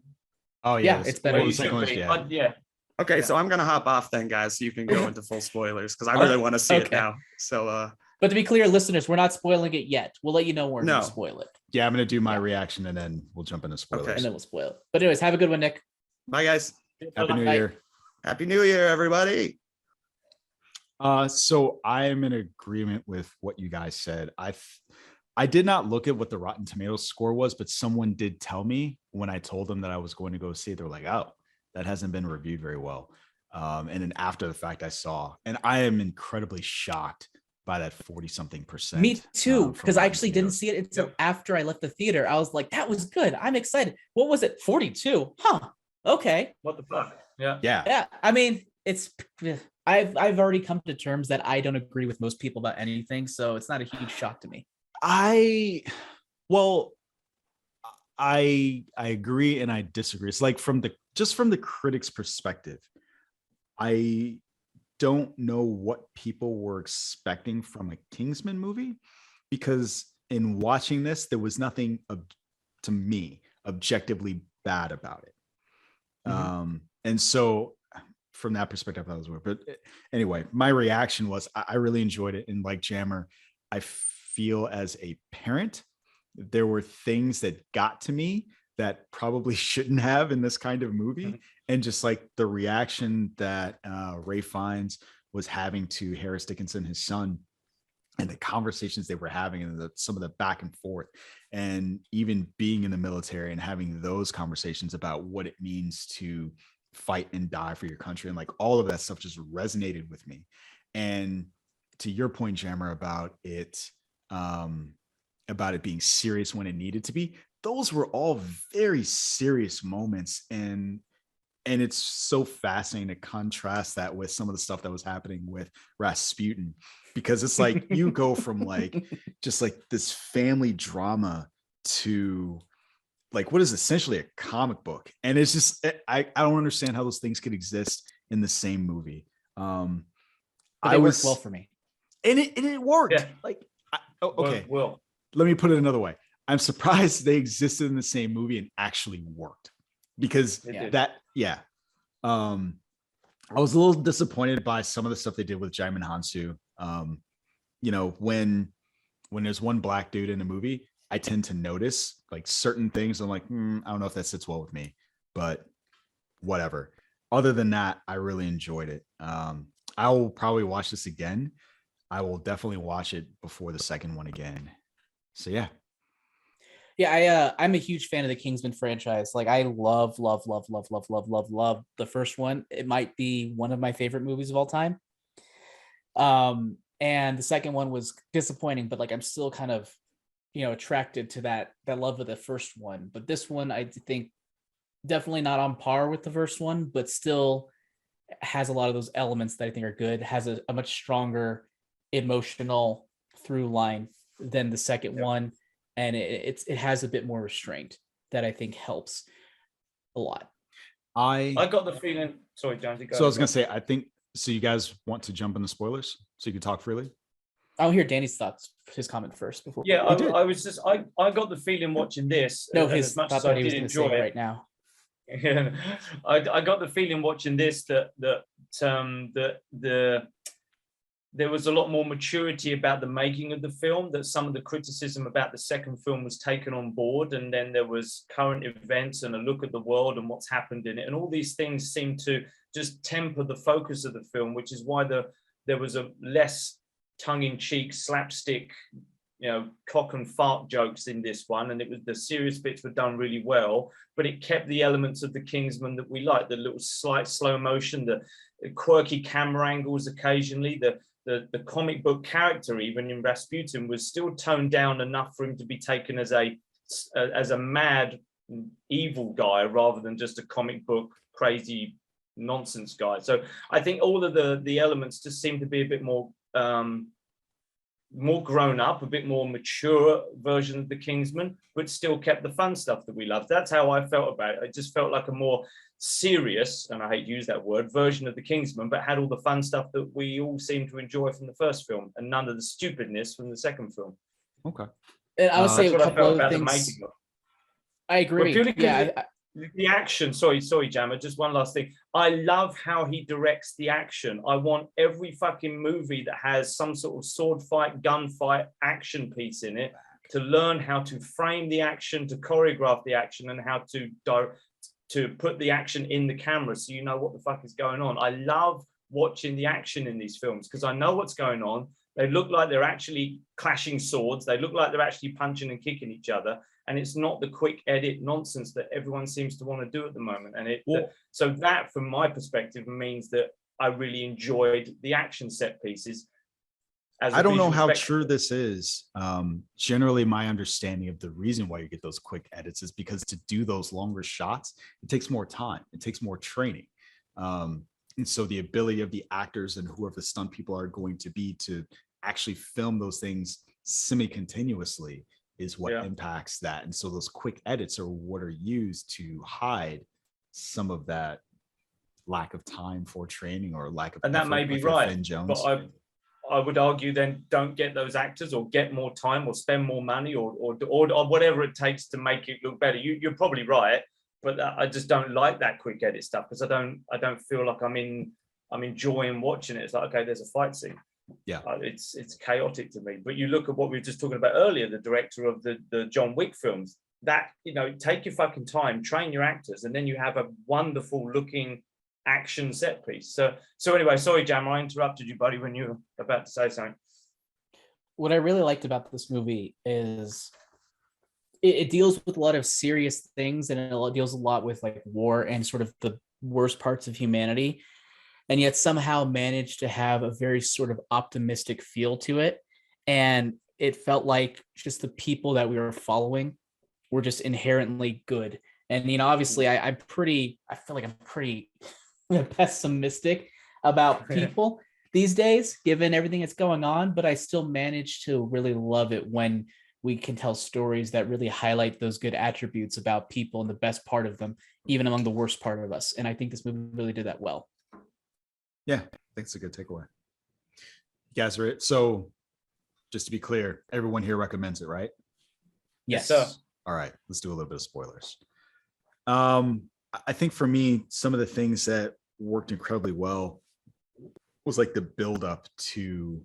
Oh yeah, it's better. The second one, yeah. Okay, so I'm gonna hop off then, guys, so you can go into full spoilers because I really want to see it now. So, but to be clear, listeners, we're not spoiling it yet. We'll let you know when we're gonna spoil it. Yeah, I'm gonna do my reaction and then we'll jump into spoilers. Okay, and then we'll spoil it. But anyways, have a good one, Nick. Bye, guys. Happy New Year. Happy New Year, everybody. So I am in agreement with what you guys said. I did not look at what the Rotten Tomatoes score was, but someone did tell me when I told them that I was going to go see it. They were like, "Oh, that hasn't been reviewed very well." And then after the fact, I saw, and I am incredibly shocked by that 40-something%. Me too, because I actually didn't see it until after I left the theater. I was like, that was good. I'm excited. What was it? 42? Huh. Okay. What the fuck? Yeah. Yeah. I mean, I've already come to terms that I don't agree with most people about anything, so it's not a huge shock to me. Well, I agree and I disagree. It's like from the critics' perspective, I don't know what people were expecting from a Kingsman movie, because in watching this, there was nothing to me objectively bad about it. And so from that perspective, that was weird. But anyway, my reaction was I really enjoyed it. And like Jammer, I feel as a parent, there were things that got to me that probably shouldn't have in this kind of movie. And just like the reaction that Ray Fiennes was having to Harris Dickinson, his son, and the conversations they were having, and some of the back and forth, and even being in the military and having those conversations about what it means to fight and die for your country. And like all of that stuff just resonated with me. And to your point, Jammer, about it being serious when it needed to be, those were all very serious moments. And it's so fascinating to contrast that with some of the stuff that was happening with Rasputin, because it's like you go from like just like this family drama to like what is essentially a comic book. And it's just I don't understand how those things could exist in the same movie. But worked well for me. And it worked. Yeah. Like okay. Well, Let me put it another way. I'm surprised they existed in the same movie and actually worked, because I was a little disappointed by some of the stuff they did with Jaimin Hansu. You know, when there's one black dude in a movie, I tend to notice like certain things. I'm like, I don't know if that sits well with me, but whatever. Other than that, I really enjoyed it. I will probably watch this again. I will definitely watch it before the second one again. So yeah. Yeah, I'm a huge fan of the Kingsman franchise. Like I love the first one. It might be one of my favorite movies of all time. And the second one was disappointing, but like I'm still kind of, attracted to that love of the first one. But this one, I think definitely not on par with the first one, but still has a lot of those elements that I think are good, has a much stronger emotional through line than the second one. And it has a bit more restraint that I think helps a lot. I got the feeling. Sorry, Jonesy. So I was gonna say, I think so. You guys want to jump in the spoilers so you can talk freely? I'll hear Danny's thoughts, his comment first before. Yeah, I got the feeling watching this. No, his as much thought as I that he was did going to say enjoy it right now. Yeah, I got the feeling watching this that there was a lot more maturity about the making of the film, that some of the criticism about the second film was taken on board, and then there was current events and a look at the world and what's happened in it, and all these things seem to just temper the focus of the film, which is why there was a less tongue-in-cheek slapstick, cock and fart jokes in this one, and it was the serious bits were done really well, but it kept the elements of the Kingsman that we like, the little slight slow motion, the quirky camera angles occasionally, the comic book character, even in Rasputin, was still toned down enough for him to be taken as a mad evil guy rather than just a comic book crazy nonsense guy. So I think all of the elements just seem to be a bit more grown up, a bit more mature version of the Kingsman, but still kept the fun stuff that we loved. That's how I felt about it. It just felt like a more serious, and I hate to use that word, version of the Kingsman, but had all the fun stuff that we all seem to enjoy from the first film, and none of the stupidness from the second film. Okay. And I would say a couple other things. I agree. The action, sorry, Jammer, just one last thing. I love how he directs the action. I want every fucking movie that has some sort of sword fight, gunfight, action piece in it to learn how to frame the action, to choreograph the action, and how to put the action in the camera so you know what the fuck is going on. I love watching the action in these films because I know what's going on. They look like they're actually clashing swords. They look like they're actually punching and kicking each other. And it's not the quick edit nonsense that everyone seems to want to do at the moment. And so that, from my perspective, means that I really enjoyed the action set pieces. I don't know how true this is. Generally, my understanding of the reason why you get those quick edits is because to do those longer shots, it takes more time. It takes more training. And so the ability of the actors and whoever the stunt people are going to be to actually film those things semi-continuously is what Yeah. impacts that. And so those quick edits are what are used to hide some of that lack of time for training or lack of And that effort may be with right, Vin but Jones. I would argue then don't get those actors or get more time or spend more money or whatever it takes to make it look better. You're probably right, but I just don't like that quick edit stuff because I don't feel like I'm enjoying watching it. It's like, okay, there's a fight scene. Yeah, it's chaotic to me. But you look at what we were just talking about earlier, the director of the John Wick films. That, you know, take your fucking time, train your actors, and then you have a wonderful looking action set piece. So anyway, sorry, Jam, I interrupted you, buddy, when you were about to say something. What I really liked about this movie is it deals with a lot of serious things, and it deals a lot with like war and sort of the worst parts of humanity, and yet somehow managed to have a very sort of optimistic feel to it. And it felt like just the people that we were following were just inherently good. And, you know, obviously I feel like I'm pretty pessimistic about people these days, given everything that's going on, but I still manage to really love it when we can tell stories that really highlight those good attributes about people and the best part of them, even among the worst part of us. And I think this movie really did that well. Yeah, I think it's a good takeaway. You guys are it. So just to be clear, everyone here recommends it, right? Yes. Sir. All right, let's do a little bit of spoilers. I think for me, some of the things that worked incredibly well was like the build up to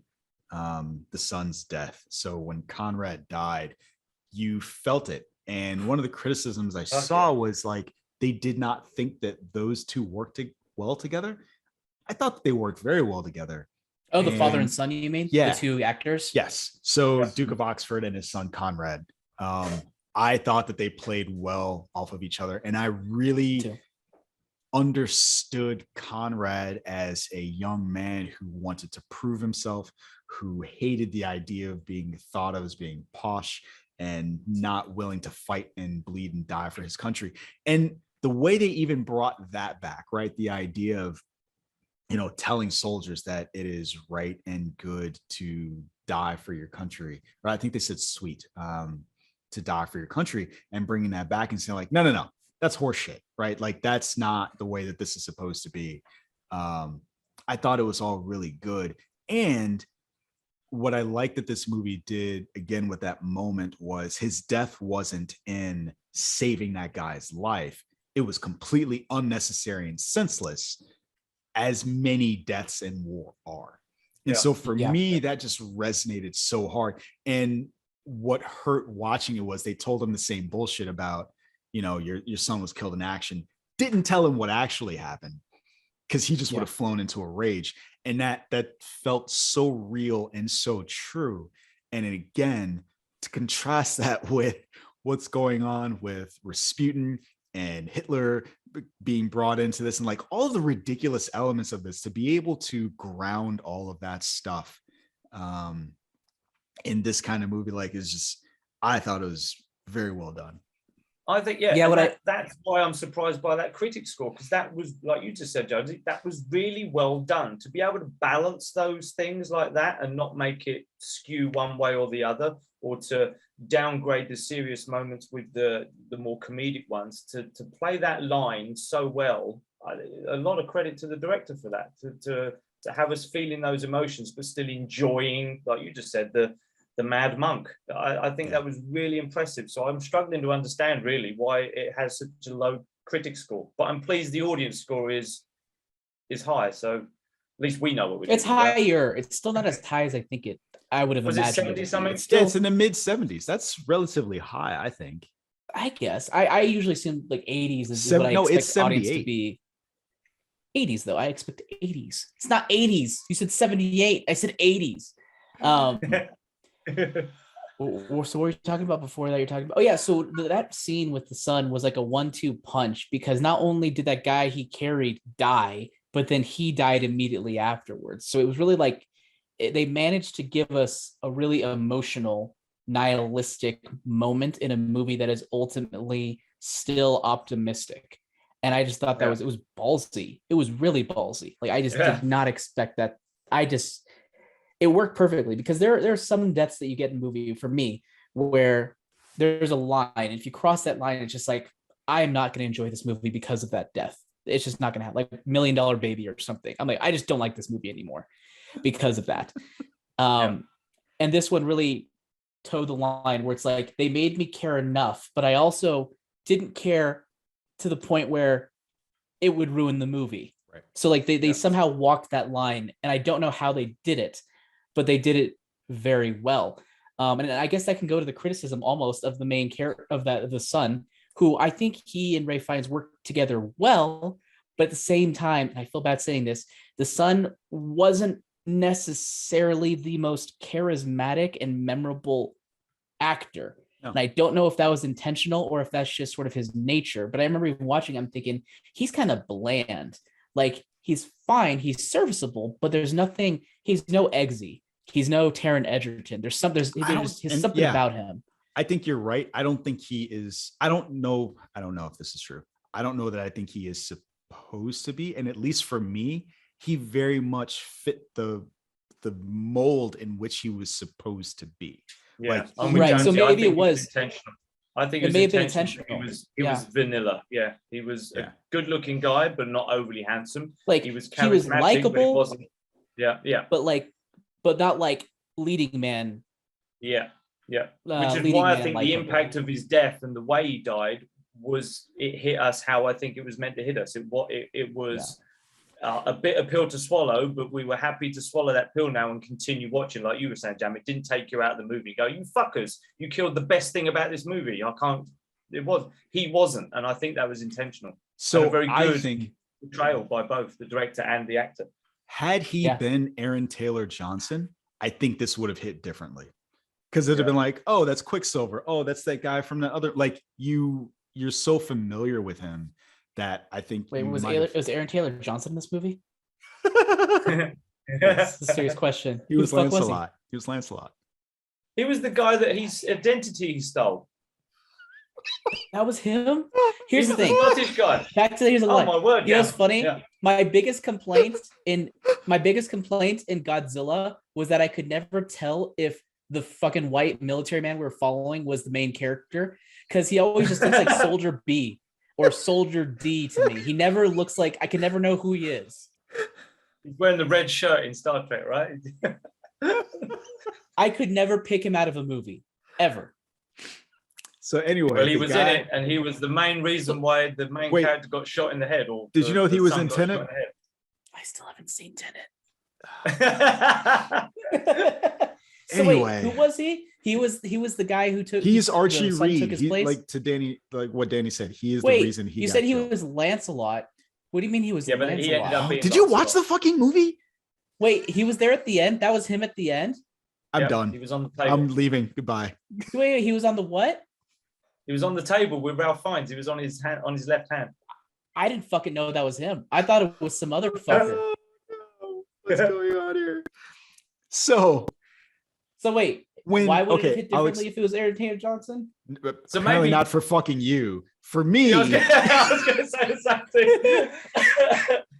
the son's death. So when Conrad died, you felt it. And one of the criticisms I saw was like, they did not think that those two worked well together. I thought they worked very well together. Oh, the father and son, you mean? Yeah. The two actors? Yes. So Yes. Duke of Oxford and his son Conrad. I thought that they played well off of each other. And I really understood Conrad as a young man who wanted to prove himself, who hated the idea of being thought of as being posh and not willing to fight and bleed and die for his country. And the way they even brought that back, right? The idea of, you know, telling soldiers that it is right and good to die for your country, right? I think they said sweet, to die for your country, and bringing that back and saying like, no, that's horseshit, right? Like that's not the way that this is supposed to be. I thought it was all really good. And what I like that this movie did again with that moment was his death wasn't in saving that guy's life. It was completely unnecessary and senseless, as many deaths in war are. And so for me, that just resonated so hard. And what hurt watching it was they told him the same bullshit about, you know, your son was killed in action. Didn't tell him what actually happened because he just would have flown into a rage. And that felt so real and so true. And again, to contrast that with what's going on with Rasputin and Hitler being brought into this and like all the ridiculous elements of this, to be able to ground all of that stuff in this kind of movie, like, is just, I thought it was very well done. I think, that's why I'm surprised by that critic score, because that was, like you just said, Jonesy, that was really well done. To be able to balance those things like that and not make it skew one way or the other, or to downgrade the serious moments with the more comedic ones, to play that line so well. A lot of credit to the director for that, to have us feeling those emotions, but still enjoying, like you just said, the Mad Monk. I think that was really impressive. So I'm struggling to understand really why it has such a low critic score, but I'm pleased the audience score is high. So at least we know what we're doing. It's higher. It's still not as high as I think I would have imagined. Was it 70 something? It's in the mid 70s. That's relatively high, I think. I guess I usually assume like 80s is what I expect audience to be. 80s though. I expect 80s. It's not 80s. You said 78. I said 80s. So what were you talking about before that? You're talking about, so that scene with the son was like a 1-2 punch, because not only did that guy he carried die, but then he died immediately afterwards. So it was really like they managed to give us a really emotional, nihilistic moment in a movie that is ultimately still optimistic. And I just thought it was ballsy. It was really ballsy. Like I just did not expect that. It worked perfectly, because there are some deaths that you get in a movie, for me, where there's a line. And if you cross that line, it's just like, I am not going to enjoy this movie because of that death. It's just not going to happen. Like $1 Million Baby or something. I'm like, I just don't like this movie anymore because of that. And this one really towed the line where it's like, they made me care enough, but I also didn't care to the point where it would ruin the movie. Right. So like they somehow walked that line, and I don't know how they did it, but they did it very well. And I guess that can go to the criticism almost of the main character of the son, who I think he and Ray Fiennes worked together well, but at the same time, and I feel bad saying this, the son wasn't necessarily the most charismatic and memorable actor. No. And I don't know if that was intentional or if that's just sort of his nature. But I remember even watching, I'm thinking, he's kind of bland. Like, he's fine, he's serviceable, but there's nothing, he's no Eggsy. He's no Taron Egerton. There's something about him. I think you're right. I don't think he is. I don't know if this is true. I don't know that I think he is supposed to be. And at least for me, he very much fit the mold in which he was supposed to be. Yeah, like, right. So maybe it was intentional. I think it may have been intentional. He was vanilla. Yeah, he was a good-looking guy, but not overly handsome. Like, he was likable, but he wasn't. Yeah. But not like leading man. Yeah. Which is why I think the impact of his death and the way he died it hit us how I think it was meant to hit us. It was a bitter pill to swallow, but we were happy to swallow that pill now and continue watching. Like you were saying, Jam, it didn't take you out of the movie. Go, you fuckers! You killed the best thing about this movie. He wasn't, and I think that was intentional. So and a very good I think portrayal by both the director and the actor. Had he been Aaron Taylor Johnson, I think this would have hit differently. Because it'd have been like, oh, that's Quicksilver. Oh, that's that guy from that other. Like, you're so familiar with him that I think. Wait, was Aaron Taylor Johnson in this movie? That's a serious question. He was Lancelot. He was Lancelot. He was the guy that his identity he stole. That was him. Here's the thing. Scottish guy. Back to here's a line. Oh my word! You know what's funny? Yeah. My biggest complaint in Godzilla was that I could never tell if the fucking white military man we were following was the main character, because he always just looks like Soldier B or Soldier D to me. He never looks like, I can never know who he is. He's wearing the red shirt in Star Trek, right? I could never pick him out of a movie ever. So anyway, well, he was in it, and he was the main reason why the main character got shot in the head. Or did you know he was in Tenet? I still haven't seen Tenet. So anyway, wait, who was he? He was the guy who took. He's Archie Reed. He, like to Danny, like what Danny said. He is the reason he. You said he was Lancelot. What do you mean he was? Yeah, but Lancelot? he ended up being. Did you watch the fucking movie? Wait, he was there at the end. That was him at the end. I'm done. He was on the table. I'm leaving. Goodbye. Wait, he was on the what? He was on the table with Ralph Fiennes. He was on his hand, on his left hand. I didn't fucking know that was him. I thought it was some other fucker. Oh, no. What's going on here? So wait, why would it hit differently if it was Aaron Taylor Johnson? So maybe not for fucking you. For me, I was going to say the same thing.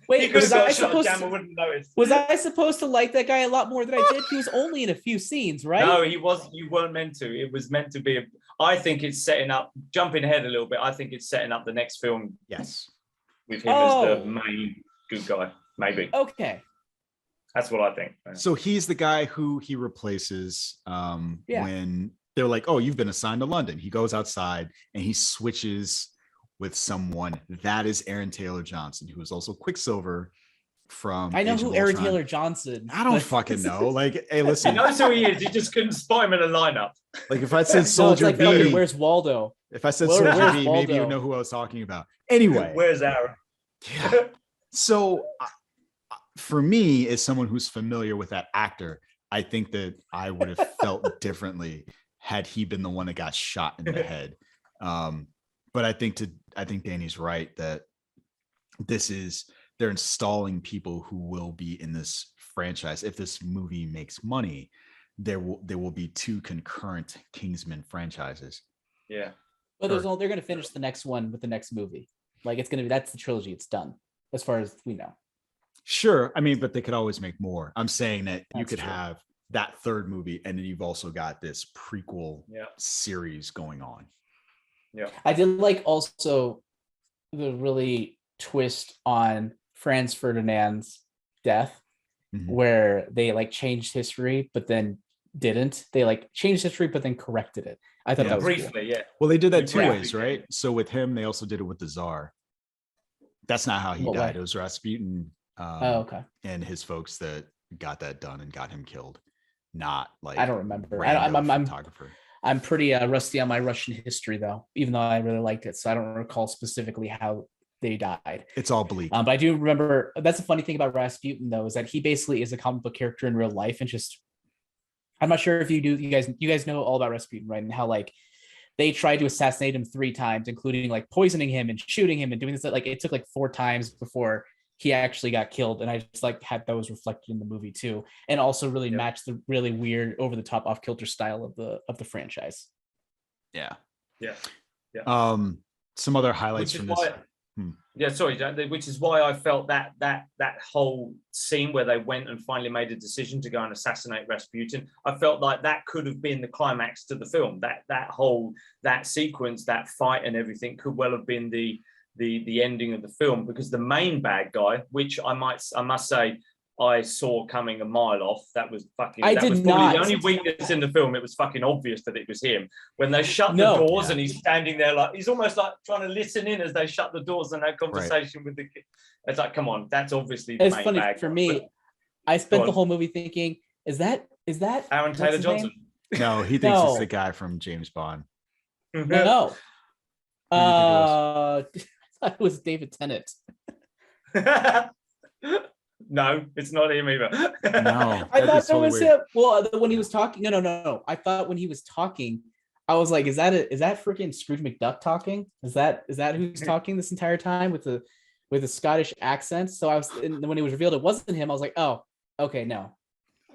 Wait, was I supposed to like that guy a lot more than I did? He was only in a few scenes, right? No, he was. You weren't meant to. It was meant to be. I think it's setting up. Jumping ahead a little bit, I think it's setting up the next film. Yes, with him as the main good guy. Maybe. Okay. That's what I think. So he's the guy who he replaces when they're like, oh, you've been assigned to London. He goes outside and he switches with someone. That is Aaron Taylor Johnson, who is also Quicksilver from I know Age who of Aaron Ultron. Taylor Johnson. I don't fucking know. Like, hey, listen. He knows who he is. You just couldn't spot him in a lineup. Like, if I said Soldier B, where's Waldo? If I said Soldier B, maybe you know who I was talking about. Anyway, where's Aaron? Yeah. So for me, as someone who's familiar with that actor, I think that I would have felt differently had he been the one that got shot in the head. But I think Danny's right that they're installing people who will be in this franchise. If this movie makes money, there will be two concurrent Kingsman franchises. Yeah. But they're going to finish the next one with the next movie. Like, that's the trilogy. It's done as far as we know. Sure. I mean, but they could always make more. I'm saying that you could have that third movie, and then you've also got this prequel Yeah. series going on. Yeah. I did like also the really twist on Franz Ferdinand's death, Mhm. where they like changed history, but then didn't. They like changed history, but then corrected it. I thought Yeah. that was cool. Briefly, yeah. Well, they did that two Briefly, ways, yeah. right? So with him, they also did it with the Tsar. That's not how he What died. way? It was Rasputin Oh, okay. and his folks that got that done and got him killed. Not like I don't remember. rando photographer. I'm pretty rusty on my Russian history, though, even though I really liked it. So I don't recall specifically how they died. It's all bleak. But I do remember. That's a funny thing about Rasputin, though, is that he basically is a comic book character in real life, and just I'm not sure if you do. You guys know all about Rasputin, right? And how like they tried to assassinate him 3 times, including like poisoning him and shooting him and doing this. Like it took like 4 times before he actually got killed. And I just like had those reflected in the movie too, and also really matched the really weird, over the top, off kilter style of the franchise. Yeah. Yeah. Some other highlights Which from is this. why, yeah, sorry, which is why I felt that whole scene where they went and finally made a decision to go and assassinate Rasputin, I felt like that could have been the climax to the film. That sequence, that fight and everything could well have been the ending of the film, because the main bad guy, which I must say I saw coming a mile off, that was probably the only weakness in the film. It was fucking obvious that it was him. When they shut the doors and he's standing there like he's almost like trying to listen in as they shut the doors and that conversation with the kid. It's like, come on, that's obviously the It's main funny bad for guy. me. I spent the whole movie thinking, is that Aaron Taylor Johnson? No, he thinks it's the guy from James Bond. No. Who do you think it was? I thought it was David Tennant. No, it's not him either. No, I thought that was him. Well, when he was talking, no. I thought when he was talking, I was like, is that freaking Scrooge McDuck talking? Is that who's talking this entire time with a Scottish accent? So and when it was revealed it wasn't him, I was like, oh, okay, no.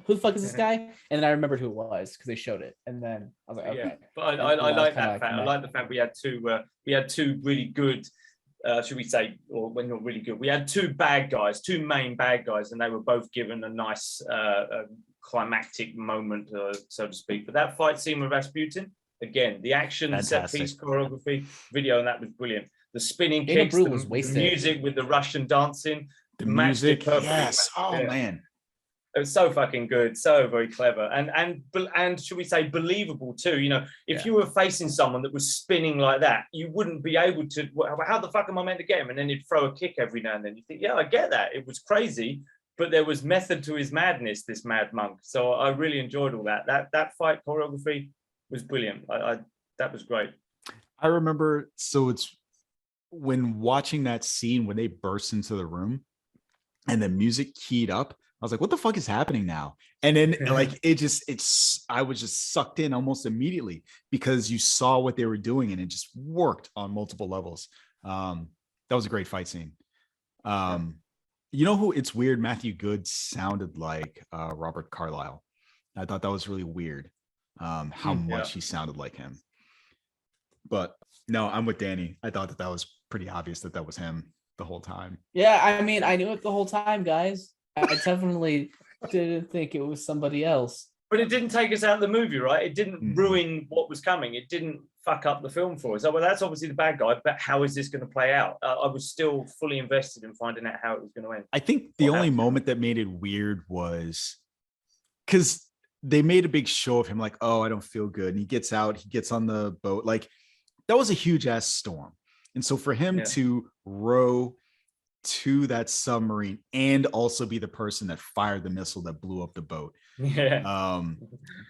Who the fuck is this guy? And then I remembered who it was because they showed it. And then I was like, okay. Yeah, but I like that fact. I like the fact we had two really good, should we say, or when not really good, we had two main bad guys, and they were both given a nice climactic moment, so to speak. But that fight scene with Rasputin, again, the action, the set piece, choreography, video, and that was brilliant. The spinning kicks, the music with the Russian dancing, the music, yes. Oh man. It was so fucking good, so very clever, and should we say believable too? You know, if you were facing someone that was spinning like that, you wouldn't be able to. How the fuck am I meant to get him? And then he'd throw a kick every now and then. You think, yeah, I get that. It was crazy, but there was method to his madness. This mad monk. So I really enjoyed all that. That fight choreography was brilliant. That was great. I remember. So it's when watching that scene when they burst into the room, and the music keyed up. I was like, what the fuck is happening now? And then like, I was just sucked in almost immediately because you saw what they were doing and it just worked on multiple levels. That was a great fight scene. You know who it's weird? Matthew Good sounded like Robert Carlyle. I thought that was really weird. How much he sounded like him. But no, I'm with Danny. I thought that was pretty obvious that was him the whole time. Yeah. I mean, I knew it the whole time, guys. I definitely didn't think it was somebody else. But it didn't take us out of the movie, right? It didn't ruin what was coming. It didn't fuck up the film for us. Well, that's obviously the bad guy, but how is this going to play out? I was still fully invested in finding out how it was going to end. I think the only moment that made it weird was because they made a big show of him like, oh, I don't feel good. And he gets out, he gets on the boat. Like, that was a huge ass storm. And so for him to row to that submarine and also be the person that fired the missile that blew up the boat.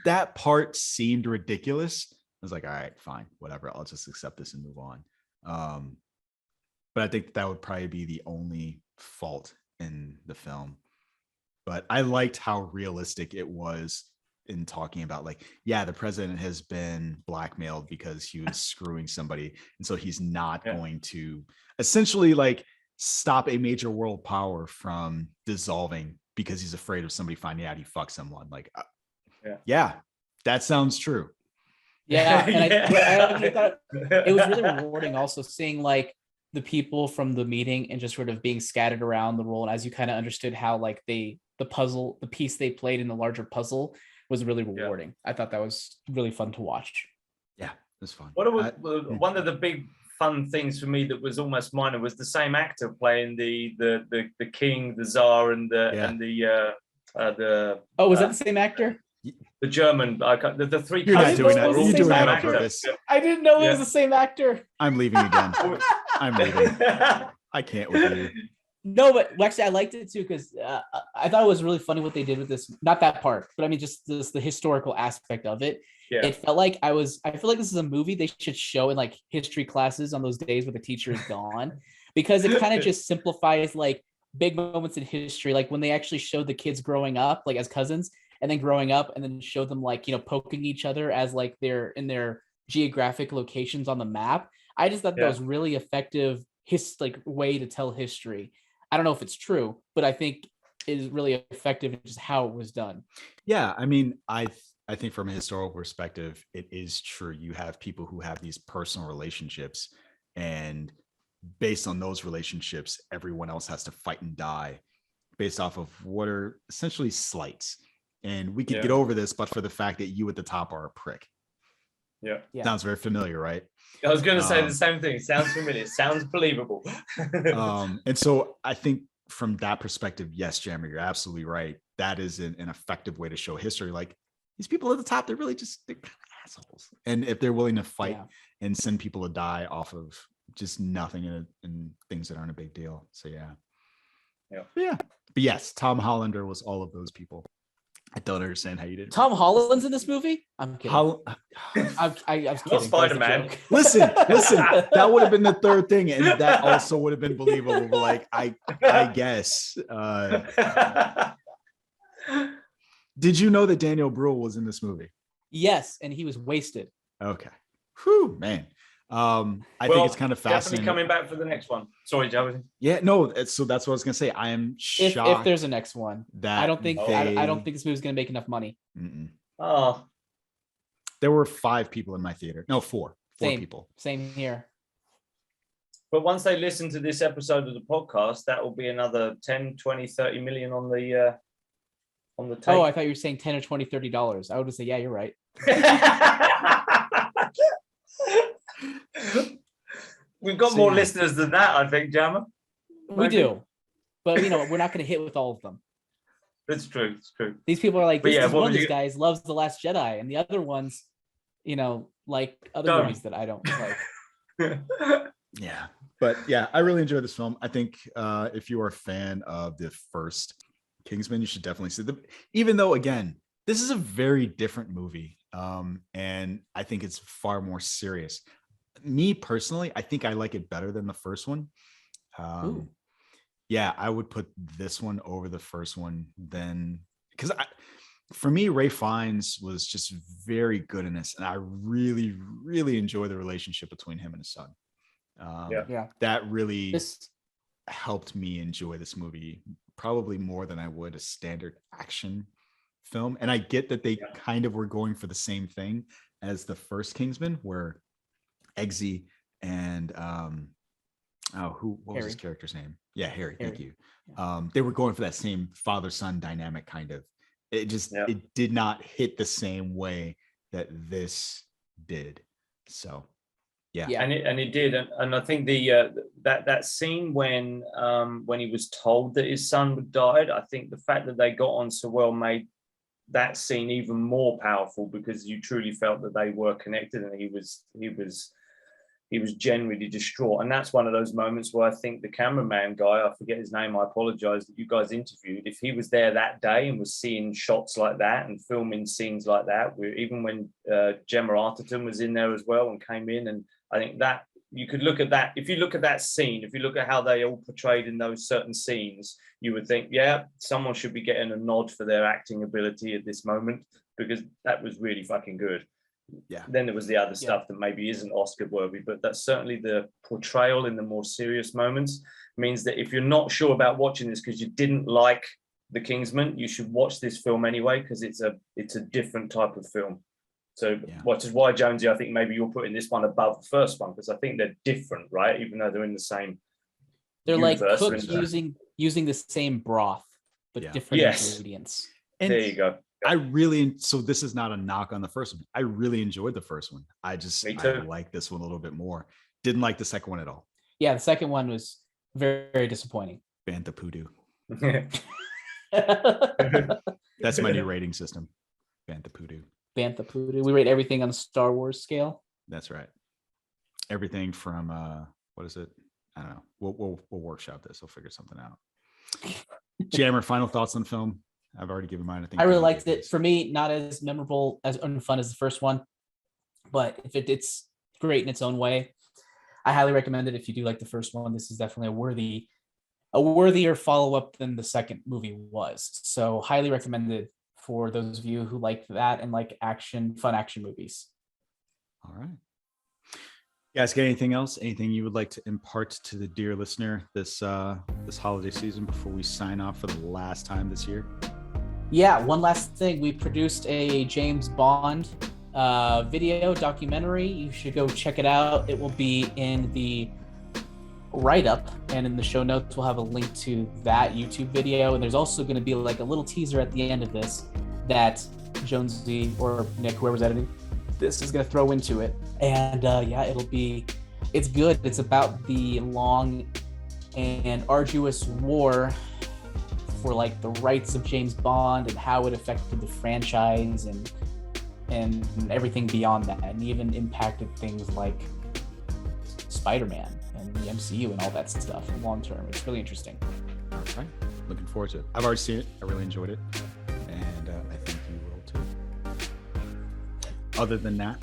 That part seemed ridiculous. I was like, all right, fine, whatever. I'll just accept this and move on. But I think that would probably be the only fault in the film. But I liked how realistic it was in talking about like, yeah, the president has been blackmailed because he was screwing somebody. And so he's not going to essentially like stop a major world power from dissolving because he's afraid of somebody finding out he fucked someone. Like, yeah, that sounds true. Yeah, and I thought it was really rewarding also seeing like the people from the meeting and just sort of being scattered around the role, and as you kind of understood how like they the puzzle, the piece they played in the larger puzzle was really rewarding. I thought that was really fun to watch. Yeah, it was fun. One of the big fun things for me that was almost minor was the same actor playing the king, the czar, and the was that the same actor? The German, the three. You're not doing that. You're doing that on actor. purpose. I didn't know it was the same actor. I'm leaving again. I'm leaving. I can't with you. No, but actually, I liked it too because I thought it was really funny what they did with this. Not that part, but I mean, just the historical aspect of it. Yeah. It felt like I feel like this is a movie they should show in like history classes on those days where the teacher is gone, because it kind of just simplifies like big moments in history, like when they actually showed the kids growing up, like as cousins, and then growing up, and then showed them like, you know, poking each other as like they're in their geographic locations on the map. I just thought that was really effective way to tell history. I don't know if it's true, but I think it is really effective in just how it was done. Yeah, I mean, I think from a historical perspective, it is true. You have people who have these personal relationships, and based on those relationships, everyone else has to fight and die based off of what are essentially slights. And we could get over this, but for the fact that you at the top are a prick. Yeah. Sounds very familiar, right? I was going to say the same thing. It sounds familiar. It sounds believable. And so I think from that perspective, yes, Jammer, you're absolutely right. That is an effective way to show history. Like, these people at the top, they're really they're kind of assholes. And if they're willing to fight and send people to die off of just nothing and things that aren't a big deal. So but yes, Tom Hollander was all of those people. I don't understand how you did. Tom Holland's in this movie? I'm kidding. I was kidding. Not Spider-Man. Listen, that would have been the third thing, and that also would have been believable. But like, I guess. Did you know that Daniel Bruhl was in this movie? Yes, and he was wasted. Okay. Whew, man. I think it's kind of fascinating. Definitely coming back for the next one. Sorry, Joe. Yeah, no. So that's what I was gonna say. I am shocked if there's a next one. That I don't think I don't think this movie's gonna make enough money. Oh, there were 5 people in my theater. No, 4. 4 people. Same here. But once they listen to this episode of the podcast, that will be another 10, 20, 30 million on the tape. Oh, I thought you were saying 10 or 20, $30. I would say, yeah, you're right. We've got more listeners than that, I think, Jammer. We do. But, you know, we're not going to hit with all of them. It's true. It's true. These people are like, this is one of these guys loves The Last Jedi. And the other ones, you know, like other movies that I don't like. Yeah. But yeah, I really enjoyed this film. I think if you are a fan of the first Kingsman, you should definitely see them. Even though, again, this is a very different movie. And I think it's far more serious. Me personally, I think I like it better than the first one. Yeah, I would put this one over the first one because for me, Ray Fiennes was just very good in this. And I really, really enjoy the relationship between him and his son. That really helped me enjoy this movie probably more than I would a standard action film. And I get that they kind of were going for the same thing as the first Kingsman, where Eggsy and what was his character's name? Yeah, Harry. Thank you. They were going for that same father-son dynamic kind of. It just it did not hit the same way that this did. So and it did, and I think the that scene when he was told that his son had died, I think the fact that they got on so well made that scene even more powerful, because you truly felt that they were connected, and he was genuinely distraught. And that's one of those moments where I think the cameraman guy, I forget his name, I apologize, that you guys interviewed, if he was there that day and was seeing shots like that and filming scenes like that, even when Gemma Arterton was in there as well and came in, and I think that you could look at that, if you look at that scene, if you look at how they all portrayed in those certain scenes, you would think, someone should be getting a nod for their acting ability at this moment, because that was really fucking good. Yeah. Then there was the other stuff that maybe isn't Oscar worthy, but that's certainly the portrayal in the more serious moments means that if you're not sure about watching this because you didn't like The Kingsman, you should watch this film anyway, because it's a different type of film. So which is why, Jonesy, I think maybe you're putting this one above the first one, because I think they're different, right? Even though they're in the same They're universe, like cooked using the same broth. but Yeah. different Yes. ingredients. And There you go. so this is not a knock on the first one. I really enjoyed the first one. Me I too. like this one a little bit more. Didn't like the second one at all. Yeah, the second one was very, very disappointing. Bantha Poodoo. Bantha That's my new rating system. Bantha Poodoo. Poodoo. We rate everything on the Star Wars scale. That's right. Everything from what is it? I don't know. We'll workshop this. We'll figure something out. Jammer, final thoughts on the film? I've already given mine. I think I really you liked gave it. For me, not as memorable as fun as the first one, but if it's great in its own way. I highly recommend it if you do like the first one. This is definitely a worthier follow-up than the second movie was. So highly recommended for those of you who like that and like fun action movies. All right. You guys, got anything else? Anything you would like to impart to the dear listener this holiday season before we sign off for the last time this year? Yeah, one last thing. We produced a James Bond video documentary. You should go check it out. It will be in the write-up, and in the show notes we'll have a link to that YouTube video. And there's also going to be like a little teaser at the end of this that Jonesy or Nick, whoever's editing this, is going to throw into it. And it's good. It's about the long and arduous war for like the rights of James Bond and how it affected the franchise and everything beyond that, and even impacted things like Spider-Man and the MCU and all that stuff long term. It's really interesting. All right. Looking forward to it. I've already seen it. I really enjoyed it. And I think you will too. Other than that,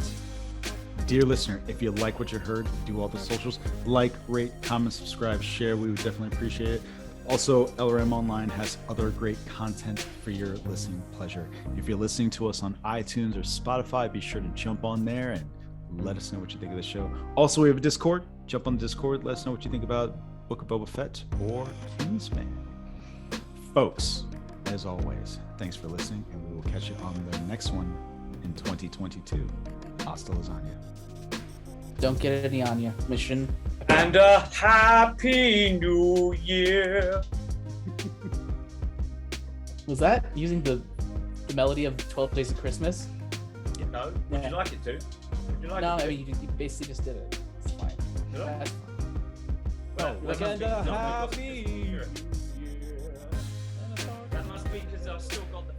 dear listener, if you like what you heard, do all the socials. Like, rate, comment, subscribe, share. We would definitely appreciate it. Also, LRM Online has other great content for your listening pleasure. If you're listening to us on iTunes or Spotify, be sure to jump on there and let us know what you think of the show. Also, we have a Discord. Jump on the Discord. Let us know what you think about Book of Boba Fett or Kingsman. Folks, as always, thanks for listening, and we will catch you on the next one in 2022. Hasta lasagna. Don't get any on you. Mission. And a happy new year. Was that using the melody of 12 Days of Christmas? No, would you like it to? Would you like No, it to? I mean, you basically just did it. It's fine. Did I? That's fine. Well, Like that and must a be- no, happy That must be because I've still got the